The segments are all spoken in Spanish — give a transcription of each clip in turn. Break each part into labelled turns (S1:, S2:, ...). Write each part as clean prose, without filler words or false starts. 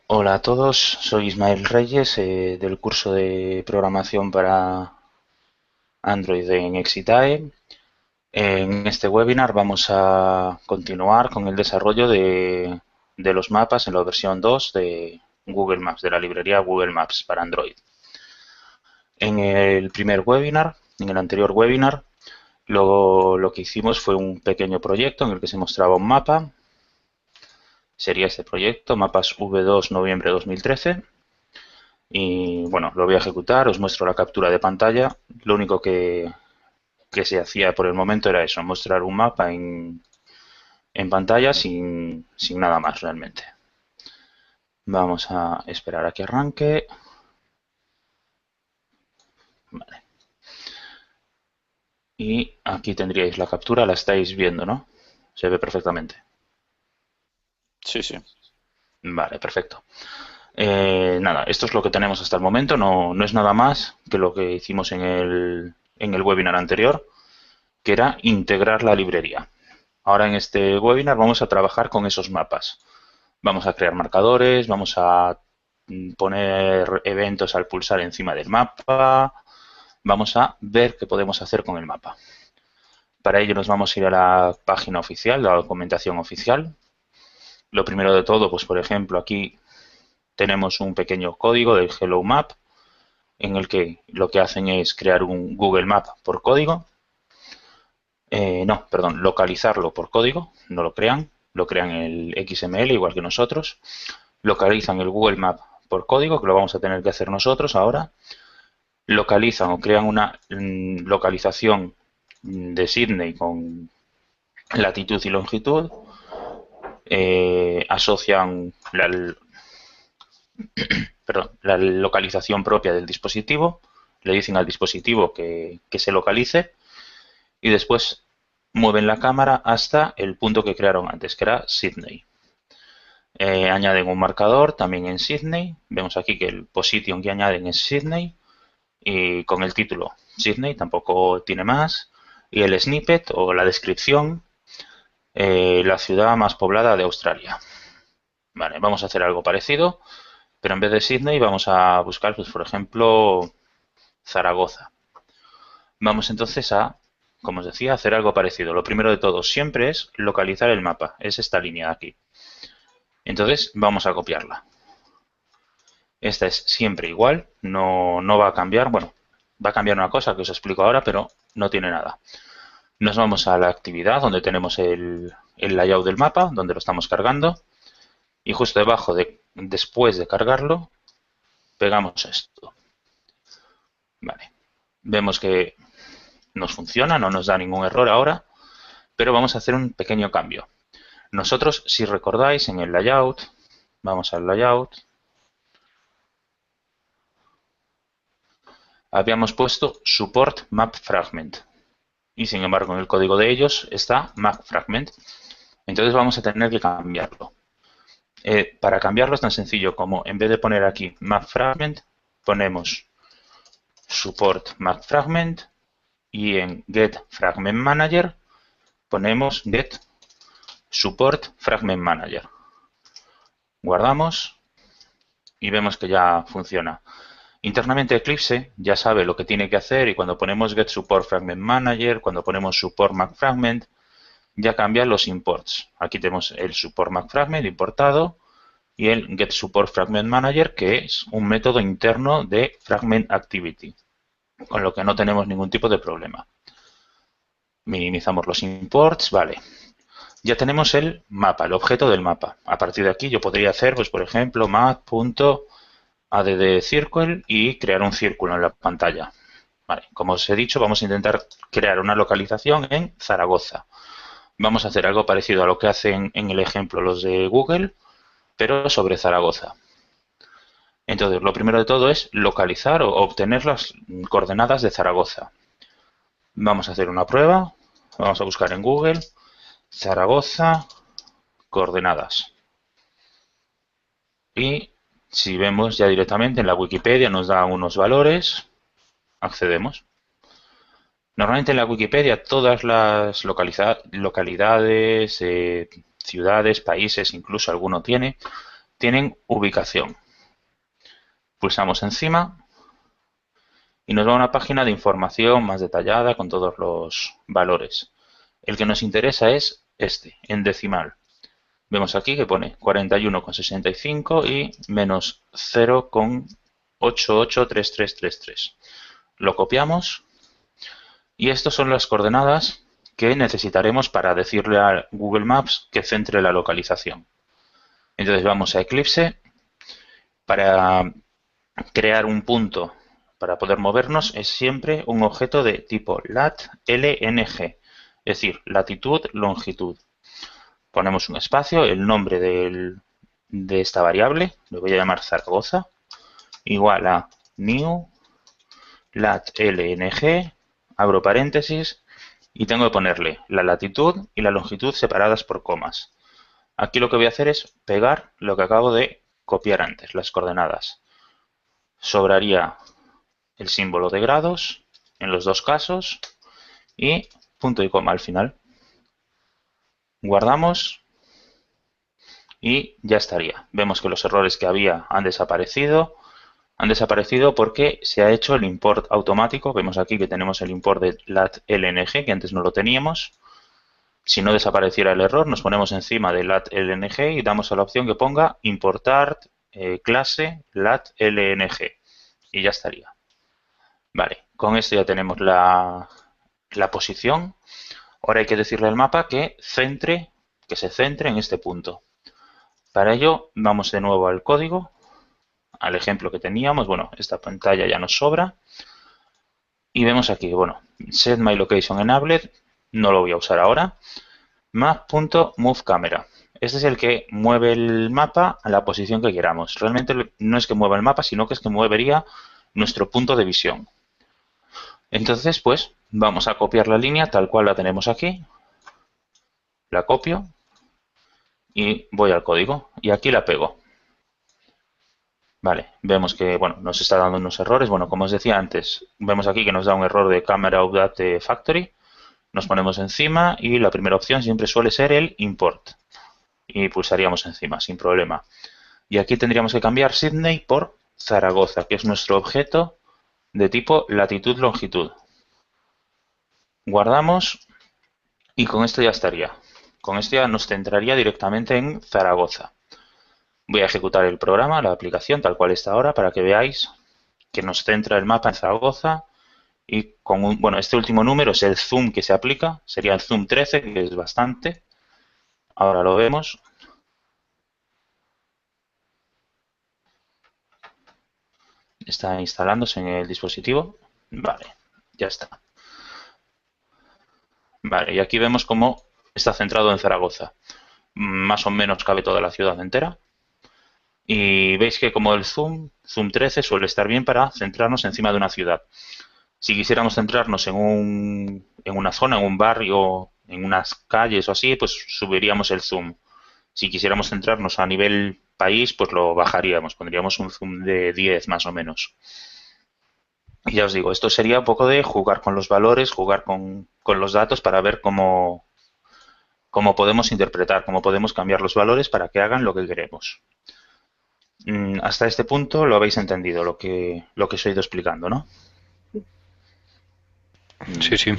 S1: Hola a todos, soy Ismael Reyes del curso de programación para Android en Exitae. En este webinar vamos a continuar con el desarrollo de los mapas en la versión 2 de Google Maps, de la librería Google Maps para Android. En el primer webinar, en el anterior webinar, lo que hicimos fue un pequeño proyecto en el que se mostraba un mapa. Sería este proyecto, mapas V2 noviembre 2013. Y bueno, lo voy a ejecutar, os muestro la captura de pantalla. Lo único que se hacía por el momento era eso, mostrar un mapa en pantalla sin nada más realmente. Vamos a esperar a que arranque. Vale. Y aquí tendríais la captura, la estáis viendo, ¿no? Se ve perfectamente.
S2: Sí, sí.
S1: Vale, perfecto. Nada, esto es lo que tenemos hasta el momento, no es nada más que lo que hicimos en el webinar anterior, que era integrar la librería. Ahora en este webinar vamos a trabajar con esos mapas. Vamos a crear marcadores, vamos a poner eventos al pulsar encima del mapa, vamos a ver qué podemos hacer con el mapa. Para ello nos vamos a ir a la página oficial, la documentación oficial. Lo primero de todo, pues por ejemplo, aquí tenemos un pequeño código del Hello Map en el que lo que hacen es crear un Google Map por código. No, perdón, localizarlo por código, no lo crean en el XML igual que nosotros. Localizan el Google Map por código, que lo vamos a tener que hacer nosotros ahora. Localizan o crean una localización de Sydney con latitud y longitud. Asocian la localización propia del dispositivo, le dicen al dispositivo que se localice y después mueven la cámara hasta el punto que crearon antes, que era Sydney. Añaden un marcador también en Sydney. Vemos aquí que el position que añaden es Sydney y con el título Sydney, tampoco tiene más. Y el snippet o la descripción, la ciudad más poblada de Australia. Vale, vamos a hacer algo parecido, pero en vez de Sydney vamos a buscar, pues, por ejemplo, Zaragoza. Vamos entonces a, como os decía, hacer algo parecido. Lo primero de todo siempre es localizar el mapa. Es esta línea de aquí. Entonces vamos a copiarla. Esta es siempre igual, no va a cambiar. Bueno, va a cambiar una cosa que os explico ahora, pero no tiene nada. Nos vamos a la actividad donde tenemos el layout del mapa, donde lo estamos cargando. Y justo debajo, después de cargarlo, pegamos esto. Vale. Vemos que nos funciona, no nos da ningún error ahora, pero vamos a hacer un pequeño cambio. Nosotros, si recordáis, en el layout, vamos al layout, habíamos puesto support map fragment. Y sin embargo, en el código de ellos está map fragment. Entonces vamos a tener que cambiarlo. Para cambiarlo es tan sencillo como en vez de poner aquí map fragment, ponemos support map fragment y en get fragment manager ponemos get support fragment manager. Guardamos y vemos que ya funciona. Internamente Eclipse ya sabe lo que tiene que hacer y cuando ponemos get support fragment manager, cuando ponemos support map fragment, ya cambian los imports. Aquí tenemos el support map fragment importado y el get support fragment manager, que es un método interno de fragment activity, con lo que no tenemos ningún tipo de problema. Minimizamos los imports, vale. Ya tenemos el mapa, el objeto del mapa. A partir de aquí yo podría hacer, pues por ejemplo, map.addCircle y crear un círculo en la pantalla. Vale, como os he dicho, vamos a intentar crear una localización en Zaragoza. Vamos a hacer algo parecido a lo que hacen en el ejemplo los de Google, pero sobre Zaragoza. Entonces, lo primero de todo es localizar o obtener las coordenadas de Zaragoza. Vamos a hacer una prueba. Vamos a buscar en Google Zaragoza coordenadas. Y si vemos ya directamente en la Wikipedia nos da unos valores, accedemos. Normalmente en la Wikipedia todas las localidades, ciudades, países, incluso alguno tiene, tienen ubicación. Pulsamos encima y nos va a una página de información más detallada con todos los valores. El que nos interesa es este, en decimal. Vemos aquí que pone 41,65 y menos 0,883333. Lo copiamos y estas son las coordenadas que necesitaremos para decirle a Google Maps que centre la localización. Entonces vamos a Eclipse. Para crear un punto para poder movernos es siempre un objeto de tipo lat lng, es decir, latitud, longitud. Ponemos un espacio, el nombre de esta variable, lo voy a llamar Zaragoza, igual a new lat lng, abro paréntesis, y tengo que ponerle la latitud y la longitud separadas por comas. Aquí lo que voy a hacer es pegar lo que acabo de copiar antes, las coordenadas. Sobraría el símbolo de grados en los dos casos y punto y coma al final. Guardamos y ya estaría. Vemos que los errores que había han desaparecido. Han desaparecido porque se ha hecho el import automático. Vemos aquí que tenemos el import de lat.lng, que antes no lo teníamos. Si no desapareciera el error, nos ponemos encima de lat.lng y damos a la opción que ponga importar clase lat.lng y ya estaría. Vale, con esto ya tenemos la posición. Ahora hay que decirle al mapa que se centre en este punto. Para ello vamos de nuevo al código, al ejemplo que teníamos. Bueno, esta pantalla ya nos sobra. Y vemos aquí, bueno, set my location enabled, no lo voy a usar ahora. Map.moveCamera. Este es el que mueve el mapa a la posición que queramos. Realmente no es que mueva el mapa, sino que es que movería nuestro punto de visión. Entonces, pues, vamos a copiar la línea tal cual la tenemos aquí. La copio y voy al código y aquí la pego. Vale, vemos que, bueno, nos está dando unos errores. Bueno, como os decía antes, vemos aquí que nos da un error de Camera Update Factory. Nos ponemos encima y la primera opción siempre suele ser el import. Y pulsaríamos encima, sin problema. Y aquí tendríamos que cambiar Sydney por Zaragoza, que es nuestro objeto de tipo latitud-longitud. Guardamos y con esto ya estaría. Con esto ya nos centraría directamente en Zaragoza. Voy a ejecutar el programa, la aplicación, tal cual está ahora, para que veáis que nos centra el mapa en Zaragoza. Y con bueno, este último número es el zoom que se aplica, sería el zoom 13, que es bastante. Ahora lo vemos. Está instalándose en el dispositivo. Vale, ya está. Vale, y aquí vemos cómo está centrado en Zaragoza. Más o menos cabe toda la ciudad entera. Y veis que como el zoom 13 suele estar bien para centrarnos encima de una ciudad. Si quisiéramos centrarnos en una zona, en un barrio, en unas calles o así, pues subiríamos el zoom. Si quisiéramos centrarnos a nivel país, pues lo bajaríamos, pondríamos un zoom de 10 más o menos. Y ya os digo, esto sería un poco de jugar con los valores, jugar con los datos para ver cómo podemos interpretar, cómo podemos cambiar los valores para que hagan lo que queremos. Hasta este punto lo habéis entendido, lo que os he ido explicando, ¿no?
S3: Sí, sí.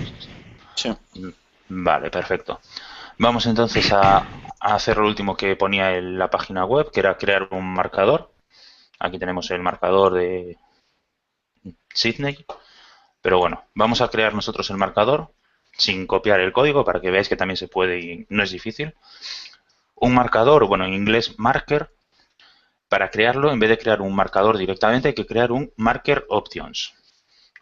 S2: Sí.
S1: Vale, perfecto. Vamos entonces a hacer lo último que ponía en la página web, que era crear un marcador. Aquí tenemos el marcador de Sydney. Pero bueno, vamos a crear nosotros el marcador sin copiar el código para que veáis que también se puede y no es difícil. Un marcador, bueno, en inglés marker, para crearlo, en vez de crear un marcador directamente, hay que crear un marker options.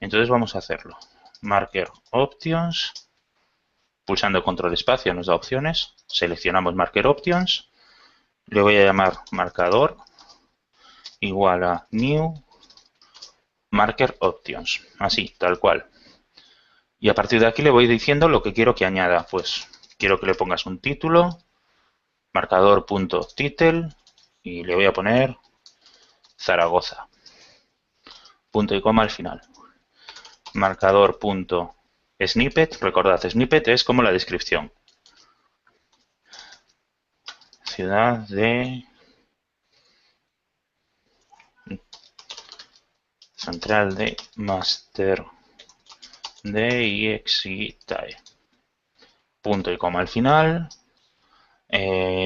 S1: Entonces vamos a hacerlo. Marker options, pulsando control espacio nos da opciones, seleccionamos marker options, le voy a llamar marcador igual a new marker options, así, tal cual. Y a partir de aquí le voy diciendo lo que quiero que añada. Pues quiero que le pongas un título, marcador.title, y le voy a poner Zaragoza. Punto y coma al final. Marcador.snippet, recordad, snippet es como la descripción. Ciudad de central de master de exitae. Punto y coma al final.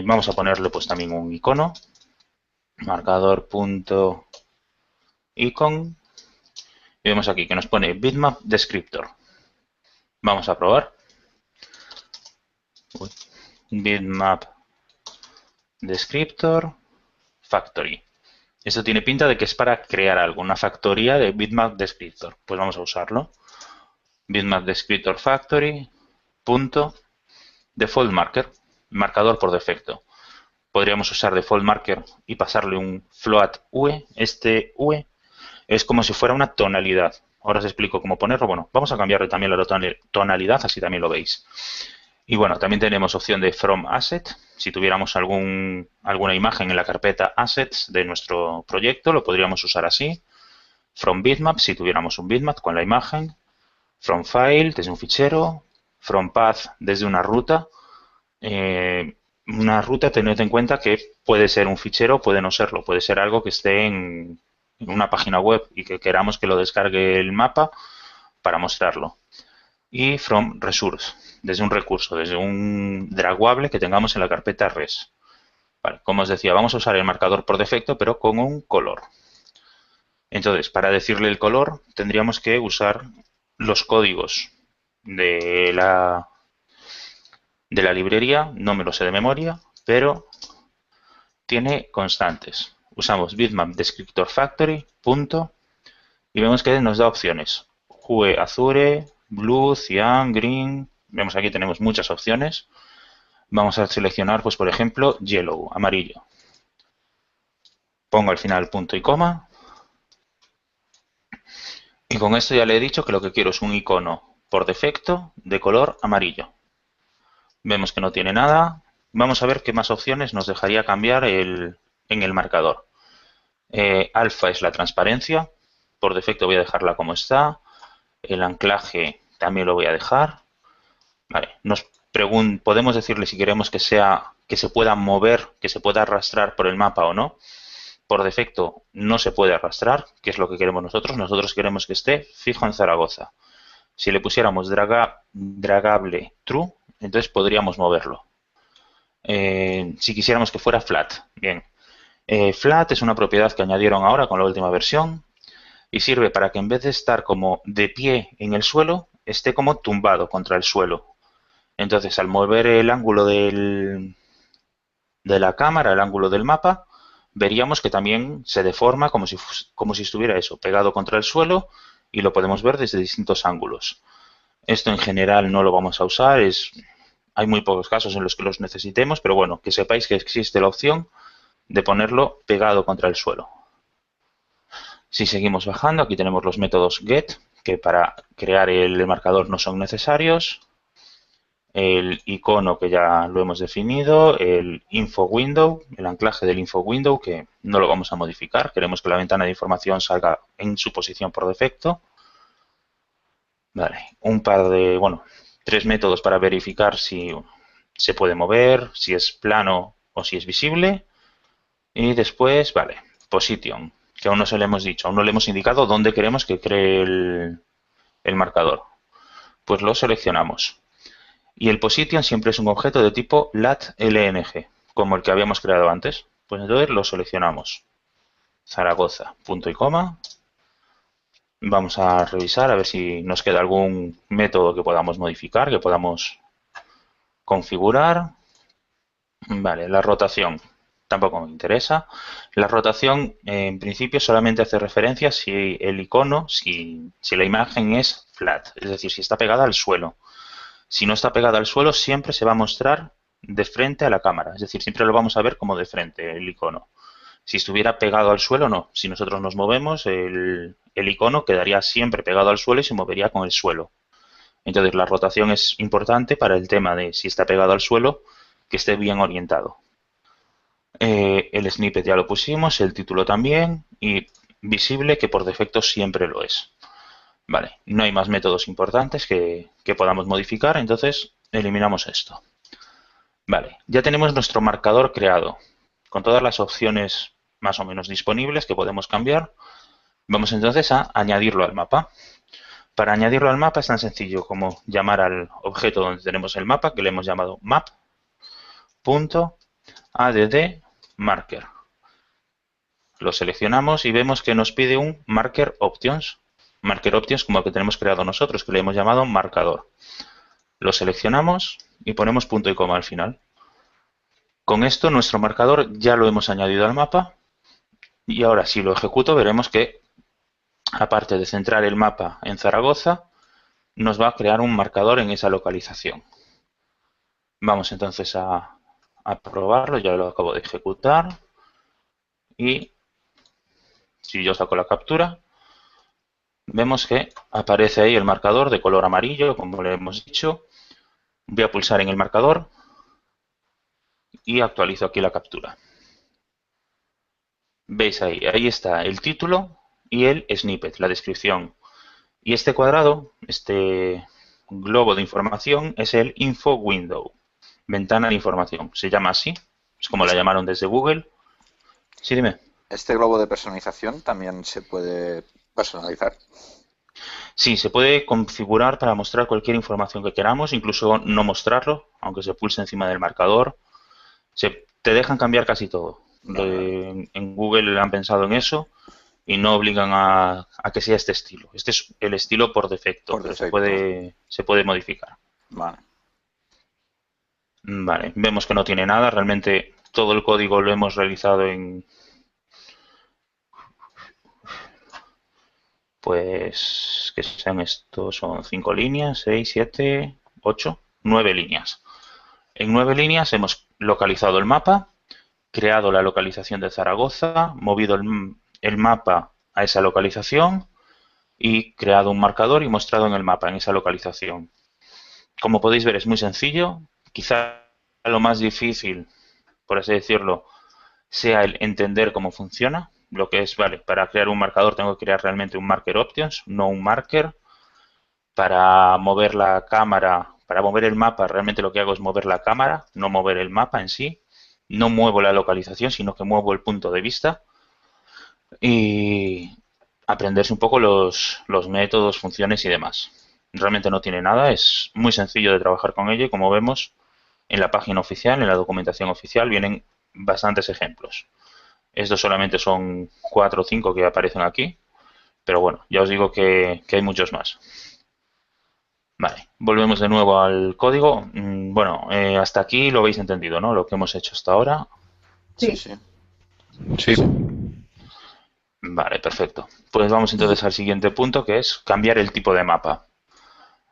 S1: Vamos a ponerle pues también un icono. Marcador punto icon. Y vemos aquí que nos pone bitmap descriptor. Vamos a probar. Bitmap descriptor factory. Esto tiene pinta de que es para crear algo, una factoría de bitmap descriptor. Pues vamos a usarlo. Bitmap descriptor factory punto default marker, marcador por defecto. Podríamos usar default marker y pasarle un float UE. Este UE es como si fuera una tonalidad. Ahora os explico cómo ponerlo. Bueno, vamos a cambiarle también la tonalidad, así también lo veis. Y bueno, también tenemos opción de from asset. Si tuviéramos alguna imagen en la carpeta assets de nuestro proyecto, lo podríamos usar así. From bitmap, si tuviéramos un bitmap con la imagen. From file, desde un fichero. From path, desde una ruta. Una ruta, tened en cuenta que puede ser un fichero, puede no serlo. Puede ser algo que esté en una página web y que queramos que lo descargue el mapa para mostrarlo. Y from resource, desde un recurso, desde un draguable que tengamos en la carpeta res. Vale, como os decía, vamos a usar el marcador por defecto, pero con un color. Entonces, para decirle el color, tendríamos que usar los códigos de la librería. No me lo sé de memoria, pero tiene constantes. Usamos bitmap descriptor factory, punto, y vemos que nos da opciones. Hue azure, blue, cyan, green. Vemos aquí tenemos muchas opciones. Vamos a seleccionar, pues por ejemplo, yellow, amarillo. Pongo al final punto y coma. Y con esto ya le he dicho que lo que quiero es un icono por defecto de color amarillo. Vemos que no tiene nada. Vamos a ver qué más opciones nos dejaría cambiar en el marcador. Alfa es la transparencia. Por defecto voy a dejarla como está. El anclaje también lo voy a dejar. Vale. Podemos decirle si queremos que se pueda mover, que se pueda arrastrar por el mapa o no. Por defecto no se puede arrastrar, que es lo que queremos nosotros. Nosotros queremos que esté fijo en Zaragoza. Si le pusiéramos dragable true, entonces podríamos moverlo. Si quisiéramos que fuera flat, bien. Flat es una propiedad que añadieron ahora con la última versión y sirve para que en vez de estar como de pie en el suelo, esté como tumbado contra el suelo. Entonces, al mover el ángulo de la cámara, el ángulo del mapa, veríamos que también se deforma como si estuviera eso, pegado contra el suelo, y lo podemos ver desde distintos ángulos. Esto en general no lo vamos a usar, hay muy pocos casos en los que los necesitemos, pero bueno, que sepáis que existe la opción de ponerlo pegado contra el suelo. Si seguimos bajando, aquí tenemos los métodos get, que para crear el marcador no son necesarios. El icono, que ya lo hemos definido. El info window, el anclaje del info window, que no lo vamos a modificar. Queremos que la ventana de información salga en su posición por defecto. Vale, tres métodos para verificar si se puede mover, si es plano o si es visible. Y después, vale, position, que aún no se le hemos dicho, aún no le hemos indicado dónde queremos que cree el marcador. Pues lo seleccionamos. Y el position siempre es un objeto de tipo lat.lng, como el que habíamos creado antes. Pues entonces lo seleccionamos. Zaragoza, punto y coma. Vamos a revisar a ver si nos queda algún método que podamos modificar, que podamos configurar. Vale, la rotación tampoco me interesa. La rotación en principio solamente hace referencia si el icono, si la imagen es flat, es decir, si está pegada al suelo. Si no está pegada al suelo, siempre se va a mostrar de frente a la cámara, es decir, siempre lo vamos a ver como de frente el icono. Si estuviera pegado al suelo, no. Si nosotros nos movemos, el icono quedaría siempre pegado al suelo y se movería con el suelo. Entonces, la rotación es importante para el tema de si está pegado al suelo, que esté bien orientado. El snippet ya lo pusimos, el título también, y visible, que por defecto siempre lo es. Vale, no hay más métodos importantes que podamos modificar, entonces eliminamos esto. Vale, ya tenemos nuestro marcador creado, con todas las opciones más o menos disponibles que podemos cambiar. Vamos entonces a añadirlo al mapa. Para añadirlo al mapa es tan sencillo como llamar al objeto donde tenemos el mapa, que le hemos llamado map.addMarker. Lo seleccionamos y vemos que nos pide un marker options. Marker options como el que tenemos creado nosotros, que le hemos llamado marcador. Lo seleccionamos y ponemos punto y coma al final. Con esto nuestro marcador ya lo hemos añadido al mapa y ahora si lo ejecuto veremos que aparte de centrar el mapa en Zaragoza, nos va a crear un marcador en esa localización. Vamos entonces a probarlo, ya lo acabo de ejecutar y si yo saco la captura, vemos que aparece ahí el marcador de color amarillo, como le hemos dicho. Voy a pulsar en el marcador y actualizo aquí la captura. Veis ahí está el título y el snippet, la descripción. Y este cuadrado, este globo de información, es el info window, ventana de información. Se llama así, es como la llamaron desde Google. Sí, dime.
S2: ¿Este globo de personalización también se puede personalizar?
S1: Sí, se puede configurar para mostrar cualquier información que queramos, incluso no mostrarlo, aunque se pulse encima del marcador. Te dejan cambiar casi todo.
S2: Vale.
S1: En Google han pensado en eso y no obligan a que sea este estilo. Este es el estilo por defecto,
S2: Por
S1: pero
S2: defecto.
S1: se puede modificar.
S2: Vale.
S1: Vale, vemos que no tiene nada. Realmente todo el código lo hemos realizado en, pues, que sean estos, son 5 líneas, 6, 7, 8, 9 líneas. En 9 líneas hemos localizado el mapa, creado la localización de Zaragoza, movido el mapa a esa localización y creado un marcador y mostrado en el mapa, en esa localización. Como podéis ver, es muy sencillo. Quizá lo más difícil, por así decirlo, sea el entender cómo funciona. Lo que es, vale, para crear un marcador tengo que crear realmente un marker options, no un marker. Para mover la cámara, para mover el mapa, realmente lo que hago es mover la cámara, no mover el mapa en sí. No muevo la localización, sino que muevo el punto de vista. Y aprenderse un poco los métodos, funciones y demás. Realmente no tiene nada, es muy sencillo de trabajar con ello y como vemos en la página oficial, en la documentación oficial, vienen bastantes ejemplos. Estos solamente son 4 o 5 que aparecen aquí, pero bueno, ya os digo que hay muchos más. Vale, volvemos de nuevo al código. Bueno, hasta aquí lo habéis entendido, ¿no? Lo que hemos hecho hasta ahora.
S2: Sí,
S3: Sí.
S2: sí.
S3: Sí.
S1: Vale, perfecto. Pues vamos entonces al siguiente punto, que es cambiar el tipo de mapa.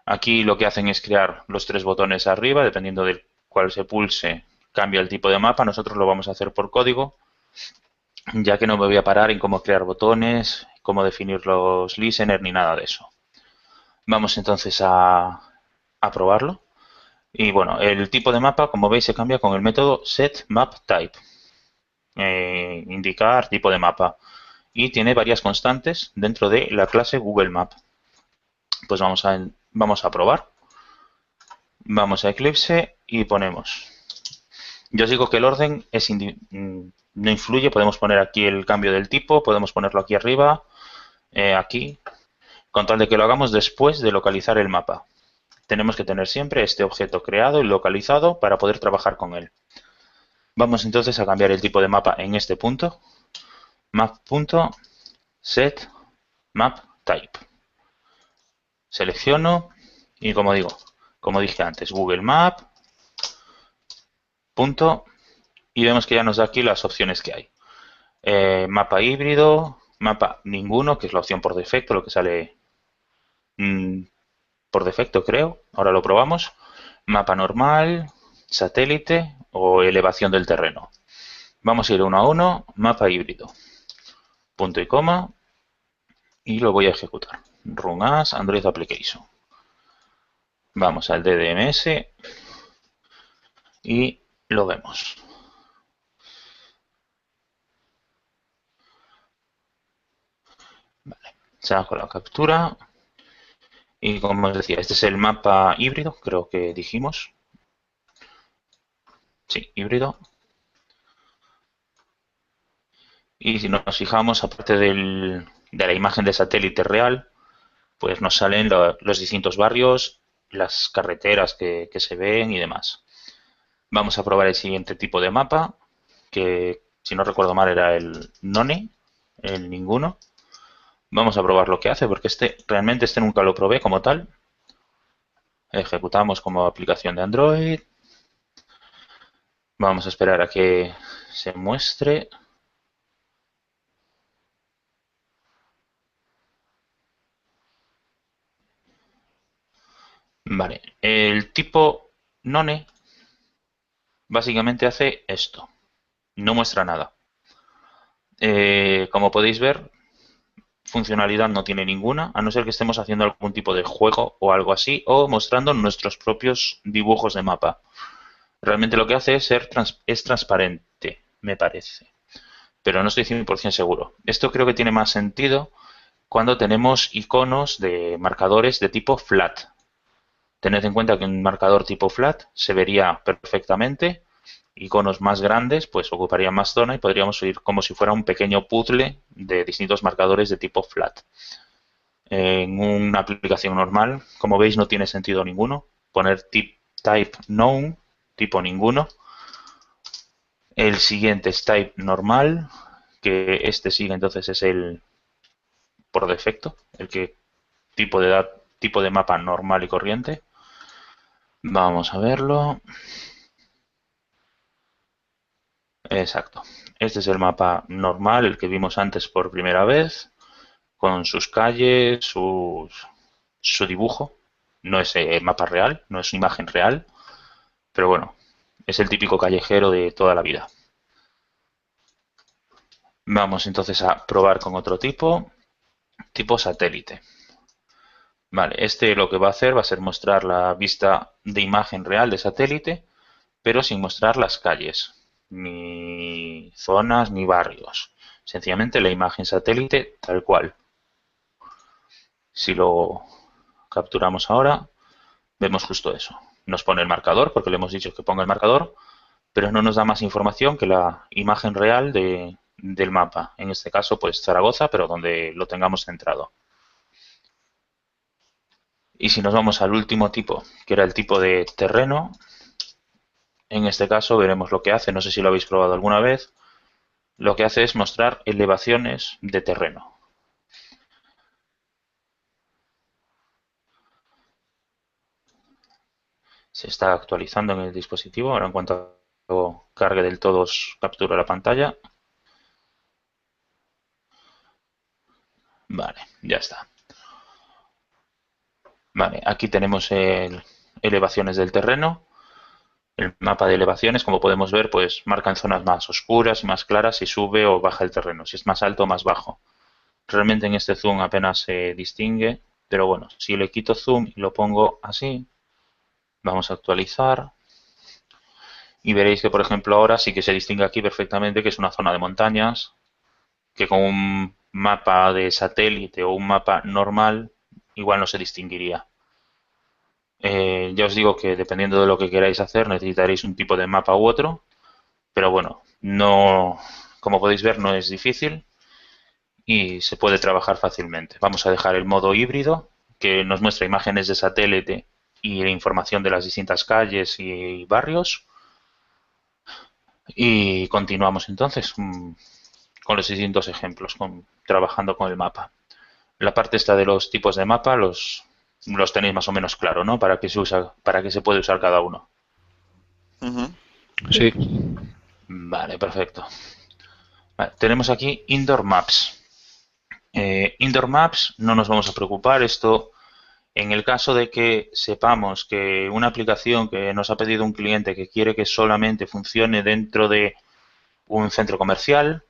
S1: Aquí lo que hacen es crear los 3 botones arriba, dependiendo del cual se pulse, cambia el tipo de mapa. Nosotros lo vamos a hacer por código, ya que no me voy a parar en cómo crear botones, cómo definir los listeners ni nada de eso. Vamos entonces a probarlo. Y bueno, el tipo de mapa, como veis, se cambia con el método setMapType. Indicar tipo de mapa. Y tiene varias constantes dentro de la clase Google Map. Pues vamos a probar. Vamos a Eclipse y ponemos. Yo os digo que el orden no influye. Podemos poner aquí el cambio del tipo, podemos ponerlo aquí arriba, aquí, con tal de que lo hagamos después de localizar el mapa. Tenemos que tener siempre este objeto creado y localizado para poder trabajar con él. Vamos entonces a cambiar el tipo de mapa en este punto. Map.setMapType. Selecciono y como dije antes, Google Map. Punto, y vemos que ya nos da aquí las opciones que hay. Mapa híbrido, mapa ninguno, que es la opción por defecto, lo que sale por defecto creo. Ahora lo probamos. Mapa normal, satélite o elevación del terreno. Vamos a ir uno a uno. Mapa híbrido. Punto y coma. Y lo voy a ejecutar. Run as Android Application. Vamos al DDMS y lo vemos. Vale. Saco la captura. Y como os decía, este es el mapa híbrido, creo que dijimos. Sí, híbrido. Y si nos fijamos, aparte de la imagen de satélite real, pues nos salen los distintos barrios, las carreteras que se ven y demás. Vamos a probar el siguiente tipo de mapa, que si no recuerdo mal era el None, el ninguno. Vamos a probar lo que hace, porque realmente nunca lo probé como tal. Ejecutamos como aplicación de Android. Vamos a esperar a que se muestre. Vale, el tipo None básicamente hace esto. No muestra nada. Como podéis ver, funcionalidad no tiene ninguna, a no ser que estemos haciendo algún tipo de juego o algo así, o mostrando nuestros propios dibujos de mapa. Realmente lo que hace es transparente, me parece, pero no estoy 100% seguro. Esto creo que tiene más sentido cuando tenemos iconos de marcadores de tipo flat. Tened en cuenta que un marcador tipo flat se vería perfectamente. Iconos más grandes pues ocuparían más zona y podríamos ir como si fuera un pequeño puzzle de distintos marcadores de tipo flat. En una aplicación normal, como veis, no tiene sentido ninguno. Poner type none, tipo ninguno. El siguiente es type normal, que este sigue entonces es el por defecto, el que tipo de mapa normal y corriente. Vamos a verlo. Exacto. Este es el mapa normal, el que vimos antes por primera vez, con sus calles, su dibujo. No es el mapa real, no es una imagen real, pero bueno, es el típico callejero de toda la vida. Vamos entonces a probar con otro tipo satélite. Vale, este lo que va a hacer va a ser mostrar la vista de imagen real de satélite, pero sin mostrar las calles, ni zonas, ni barrios. Sencillamente la imagen satélite tal cual. Si lo capturamos ahora, vemos justo eso. Nos pone el marcador, porque le hemos dicho que ponga el marcador, pero no nos da más información que la imagen real del mapa. En este caso, pues Zaragoza, pero donde lo tengamos centrado. Y si nos vamos al último tipo, que era el tipo de terreno, en este caso veremos lo que hace, no sé si lo habéis probado alguna vez, lo que hace es mostrar elevaciones de terreno. Se está actualizando en el dispositivo, ahora en cuanto cargue del todo os captura la pantalla. Vale, ya está. Vale, aquí tenemos elevaciones del terreno. El mapa de elevaciones, como podemos ver, pues marca en zonas más oscuras y más claras si sube o baja el terreno, si es más alto o más bajo. Realmente en este zoom apenas se distingue, pero bueno, si le quito zoom y lo pongo así, vamos a actualizar y veréis que, por ejemplo, ahora sí que se distingue aquí perfectamente que es una zona de montañas, que con un mapa de satélite o un mapa normal igual no se distinguiría. Ya os digo que dependiendo de lo que queráis hacer necesitaréis un tipo de mapa u otro, pero bueno, no, como podéis ver, no es difícil y se puede trabajar fácilmente. Vamos a dejar el modo híbrido, que nos muestra imágenes de satélite y la información de las distintas calles y barrios. Y continuamos entonces con los distintos ejemplos, trabajando con el mapa. La parte esta de los tipos de mapa los tenéis más o menos claro, ¿no? Para qué se puede usar cada uno.
S3: Sí.
S1: Vale, perfecto. Vale, tenemos aquí Indoor Maps. Indoor Maps no nos vamos a preocupar. Esto, en el caso de que sepamos que una aplicación que nos ha pedido un cliente que quiere que solamente funcione dentro de un centro comercial,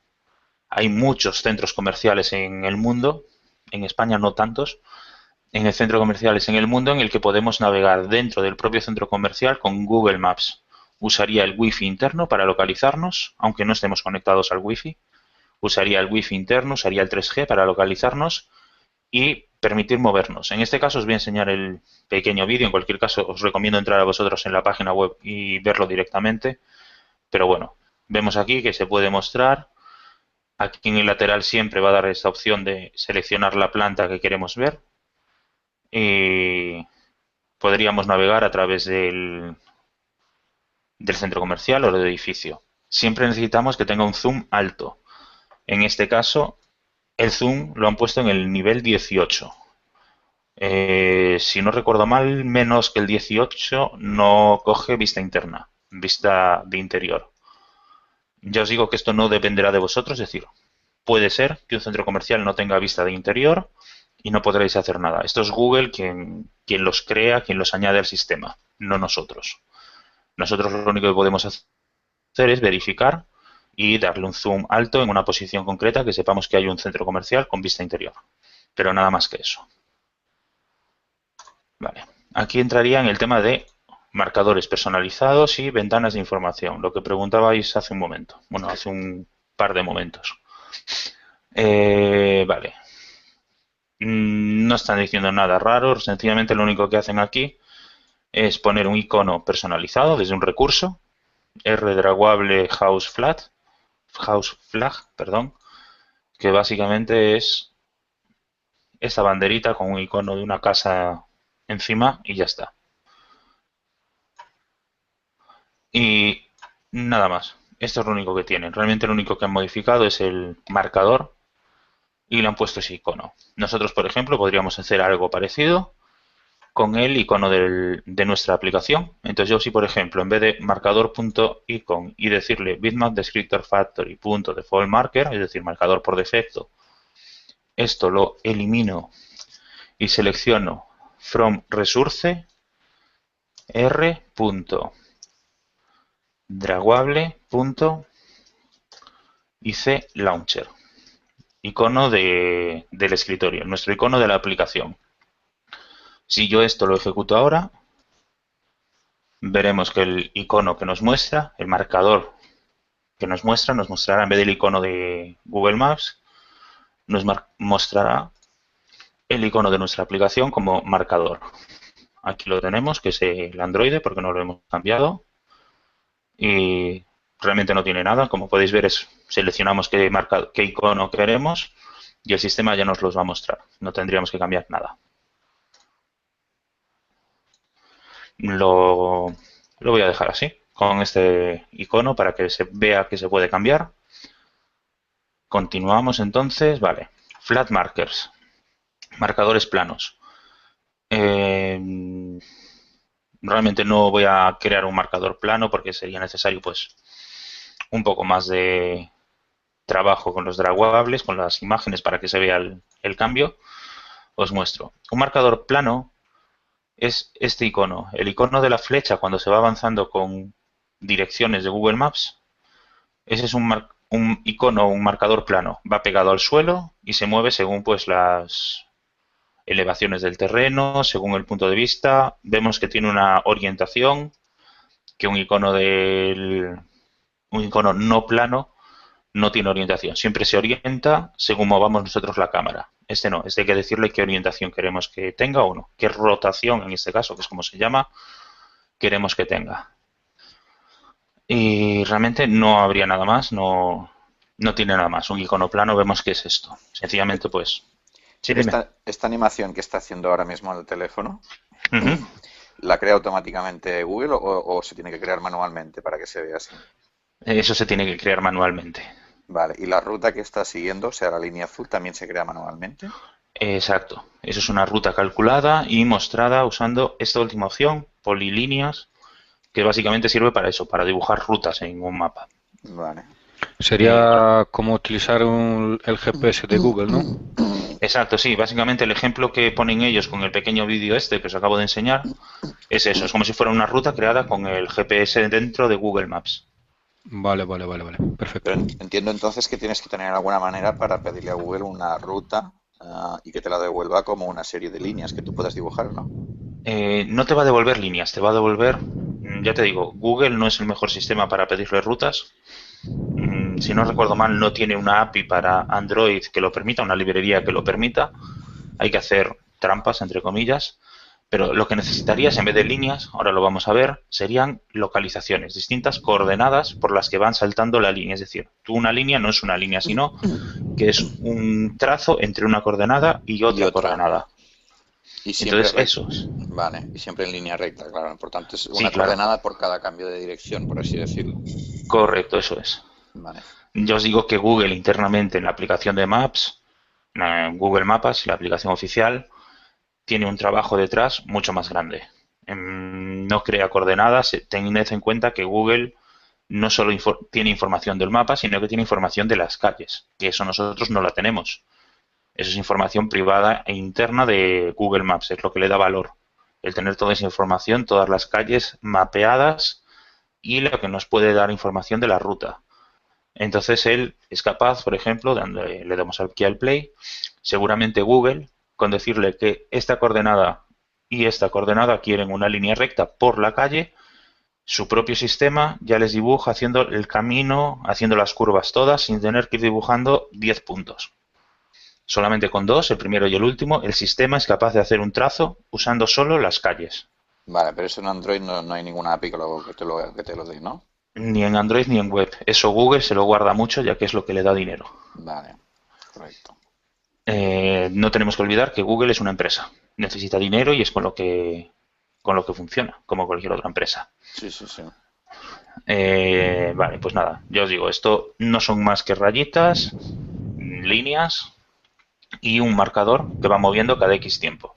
S1: hay muchos centros comerciales en el mundo, en España no tantos, en el centro comerciales en el mundo en el que podemos navegar dentro del propio centro comercial con Google Maps. Usaría el Wi-Fi interno para localizarnos, aunque no estemos conectados al Wi-Fi. Usaría el Wi-Fi interno, usaría el 3G para localizarnos y permitir movernos. En este caso os voy a enseñar el pequeño vídeo. En cualquier caso os recomiendo entrar a vosotros en la página web y verlo directamente. Pero bueno, vemos aquí que se puede mostrar Aquí en el lateral siempre va a dar esta opción de seleccionar la planta que queremos ver y podríamos navegar a través del centro comercial o del edificio. Siempre necesitamos que tenga un zoom alto. En este caso, el zoom lo han puesto en el nivel 18. Si no recuerdo mal, menos que el 18 no coge vista interna, vista de interior. Ya os digo que esto no dependerá de vosotros, es decir, puede ser que un centro comercial no tenga vista de interior y no podréis hacer nada. Esto es Google quien los crea, quien los añade al sistema, no nosotros. Nosotros lo único que podemos hacer es verificar y darle un zoom alto en una posición concreta que sepamos que hay un centro comercial con vista interior. Pero nada más que eso. Vale. Aquí entraría en el tema de marcadores personalizados y ventanas de información, lo que preguntabais hace un momento. Bueno, hace un par de momentos. Vale. No están diciendo nada raro, sencillamente lo único que hacen aquí es poner un icono personalizado desde un recurso, rdragable house flag, perdón, que básicamente es esta banderita con un icono de una casa encima y ya está. Y nada más. Esto es lo único que tienen. Realmente lo único que han modificado es el marcador y le han puesto ese icono. Nosotros, por ejemplo, podríamos hacer algo parecido con el icono de nuestra aplicación. Entonces yo si, por ejemplo, en vez de marcador.icon y decirle bitmap descriptor factory.default marker, es decir, marcador por defecto, esto lo elimino y selecciono from resource r.draguable.iclauncher, icono del escritorio, nuestro icono de la aplicación. Si yo esto lo ejecuto ahora, veremos que el icono que nos muestra, el marcador que nos mostrará en vez del icono de Google Maps, nos mostrará el icono de nuestra aplicación como marcador. Aquí lo tenemos, que es el Android, porque no lo hemos cambiado. Y realmente no tiene nada. Como podéis ver, seleccionamos qué icono queremos y el sistema ya nos los va a mostrar. No tendríamos que cambiar nada. Lo voy a dejar así, con este icono para que se vea que se puede cambiar. Continuamos entonces. Vale. Flat markers. Marcadores planos. Realmente no voy a crear un marcador plano porque sería necesario pues un poco más de trabajo con los draguables, con las imágenes para que se vea el cambio. Os muestro. Un marcador plano es este icono, el icono de la flecha cuando se va avanzando con direcciones de Google Maps. Ese es un icono, un marcador plano. Va pegado al suelo y se mueve según pues las elevaciones del terreno, según el punto de vista. Vemos que tiene una orientación, que un icono no plano no tiene orientación. Siempre se orienta según movamos nosotros la cámara. Este no, este hay que decirle qué orientación queremos que tenga o no, qué rotación, en este caso, que es como se llama, queremos que tenga. Y realmente no habría nada más, no tiene nada más. Un icono plano, vemos que es esto. Sencillamente, pues... Sí,
S2: esta animación que está haciendo ahora mismo en el teléfono, ¿la crea automáticamente Google o se tiene que crear manualmente para que se vea así?
S1: Eso se tiene que crear manualmente.
S2: Vale, ¿y la ruta que está siguiendo, o sea, la línea azul, también se crea manualmente?
S1: Exacto. Eso es una ruta calculada y mostrada usando esta última opción, polilíneas, que básicamente sirve para eso, para dibujar rutas en un mapa.
S2: Vale.
S3: Sería como utilizar el GPS de Google, ¿no?
S1: Exacto, sí. Básicamente el ejemplo que ponen ellos con el pequeño vídeo este que os acabo de enseñar es eso. Es como si fuera una ruta creada con el GPS dentro de Google Maps.
S3: Vale, perfecto.
S2: Pero entiendo entonces que tienes que tener alguna manera para pedirle a Google una ruta y que te la devuelva como una serie de líneas que tú puedas dibujar, ¿no?
S1: No te va a devolver líneas, te va a devolver, ya te digo, Google no es el mejor sistema para pedirle rutas. Si no recuerdo mal, no tiene una API para Android que lo permita, una librería que lo permita. Hay que hacer trampas, entre comillas. Pero lo que necesitarías en vez de líneas, ahora lo vamos a ver, serían localizaciones, distintas coordenadas por las que van saltando la línea. Es decir, una línea no es una línea, sino que es un trazo entre una coordenada y
S2: Y
S1: otra
S2: otra.
S1: coordenada.
S2: Y siempre
S1: Entonces, eso es.
S2: Vale, y siempre en línea recta, claro. Por tanto, es
S1: Sí,
S2: una
S1: claro.
S2: coordenada por cada cambio de dirección, por así decirlo.
S1: Correcto, eso es.
S2: Vale.
S1: Yo os digo que Google internamente en la aplicación de Maps, Google Maps, la aplicación oficial, tiene un trabajo detrás mucho más grande. No crea coordenadas, tened en cuenta que Google no solo tiene información del mapa, sino que tiene información de las calles, que eso nosotros no la tenemos. Eso es información privada e interna de Google Maps, es lo que le da valor. El tener toda esa información, todas las calles mapeadas y lo que nos puede dar información de la ruta. Entonces él es capaz, por ejemplo, le damos aquí al play, seguramente Google, con decirle que esta coordenada y esta coordenada quieren una línea recta por la calle, su propio sistema ya les dibuja haciendo el camino, haciendo las curvas todas, sin tener que ir dibujando 10 puntos. Solamente con dos, el primero y el último, el sistema es capaz de hacer un trazo usando solo las calles.
S2: Vale, pero eso en Android no hay ninguna API que te lo dé, ¿no?
S1: Ni en Android ni en web. Eso Google se lo guarda mucho ya que es lo que le da dinero.
S2: Vale, correcto.
S1: No tenemos que olvidar que Google es una empresa. Necesita dinero y es con lo que funciona, como cualquier otra empresa.
S2: Sí, sí, sí.
S1: Vale, pues nada, ya os digo, esto no son más que rayitas, líneas y un marcador que va moviendo cada X tiempo.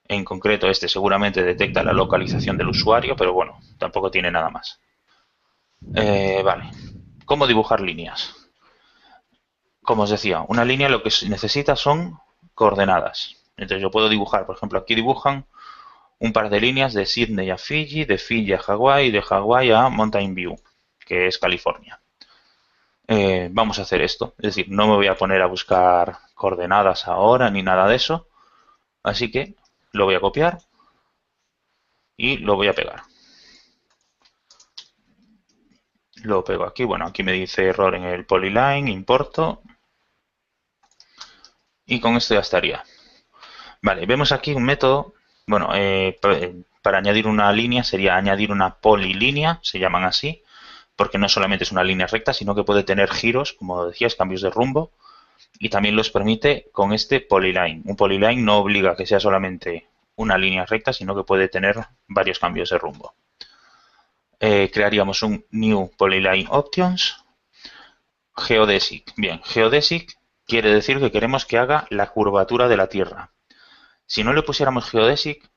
S1: En concreto, este seguramente detecta la localización del usuario, pero bueno, tampoco tiene nada más. Vale, ¿cómo dibujar líneas? Como os decía, una línea lo que necesita son coordenadas. Entonces yo puedo dibujar, por ejemplo, aquí dibujan un par de líneas de Sydney a Fiji, de Fiji a Hawái y de Hawái a Mountain View, que es California. Vamos a hacer esto. Es decir, no me voy a poner a buscar coordenadas ahora ni nada de eso. Así que lo voy a copiar y lo voy a pegar. Lo pego aquí. Bueno, aquí me dice error en el polyline, importo. Y con esto ya estaría. Vale, vemos aquí un método. Bueno, para añadir una línea sería añadir una polilínea, se llaman así, porque no solamente es una línea recta, sino que puede tener giros, como decías, cambios de rumbo, y también los permite con este polyline. Un polyline no obliga a que sea solamente una línea recta, sino que puede tener varios cambios de rumbo. Crearíamos un New Polyline Options, Geodesic. Bien, Geodesic quiere decir que queremos que haga la curvatura de la Tierra. Si no le pusiéramos Geodesic,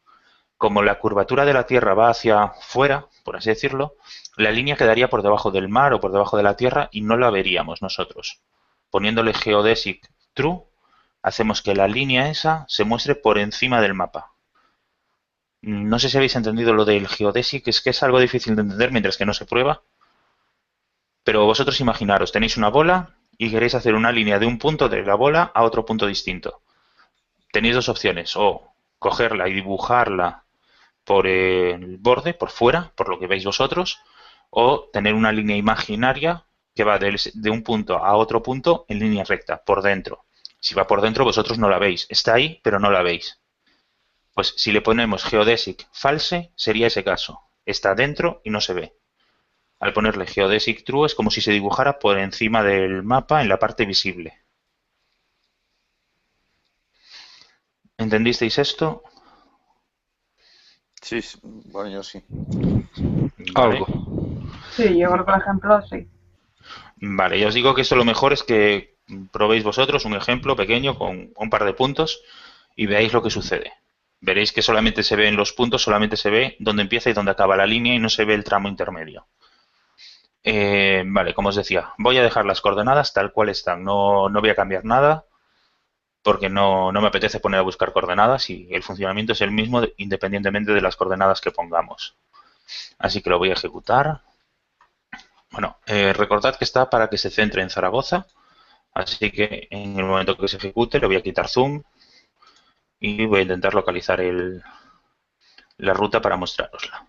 S1: como la curvatura de la Tierra va hacia fuera, por así decirlo, la línea quedaría por debajo del mar o por debajo de la Tierra y no la veríamos nosotros. Poniéndole Geodesic True, hacemos que la línea esa se muestre por encima del mapa. No sé si habéis entendido lo del Geodesic, es que es algo difícil de entender mientras que no se prueba. Pero vosotros imaginaros, tenéis una bola y queréis hacer una línea de un punto de la bola a otro punto distinto. Tenéis dos opciones, o cogerla y dibujarla por el borde, por fuera, por lo que veis vosotros, o tener una línea imaginaria que va de un punto a otro punto en línea recta, por dentro. Si va por dentro, vosotros no la veis. Está ahí, pero no la veis. Pues si le ponemos Geodesic False, sería ese caso. Está dentro y no se ve. Al ponerle Geodesic True es como si se dibujara por encima del mapa en la parte visible. ¿Entendisteis esto?
S2: Sí, bueno, yo sí.
S1: Vale.
S3: Algo.
S4: Sí, yo creo que el ejemplo sí.
S1: Vale, ya os digo que esto lo mejor es que probéis vosotros un ejemplo pequeño con un par de puntos y veáis lo que sucede. Veréis que solamente se ven los puntos, solamente se ve dónde empieza y dónde acaba la línea y no se ve el tramo intermedio. Vale, como os decía, voy a dejar las coordenadas tal cual están. No voy a cambiar nada porque no me apetece poner a buscar coordenadas y el funcionamiento es el mismo independientemente de las coordenadas que pongamos. Así que lo voy a ejecutar. Bueno, recordad que está para que se centre en Zaragoza, así que en el momento que se ejecute le voy a quitar zoom y voy a intentar localizar la ruta para mostrarosla.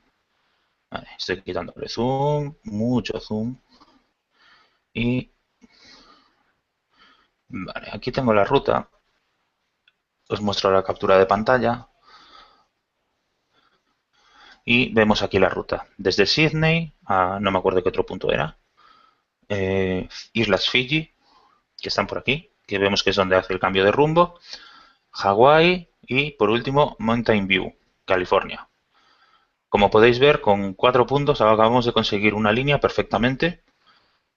S1: Vale, estoy quitándole zoom, mucho zoom. Y vale, aquí tengo la ruta. Os muestro la captura de pantalla. y vemos aquí la ruta. Desde Sydney a no me acuerdo qué otro punto era. Islas Fiji, que están por aquí, que vemos que es donde hace el cambio de rumbo. Hawái y por último Mountain View, California. Como podéis ver, con 4 puntos acabamos de conseguir una línea perfectamente,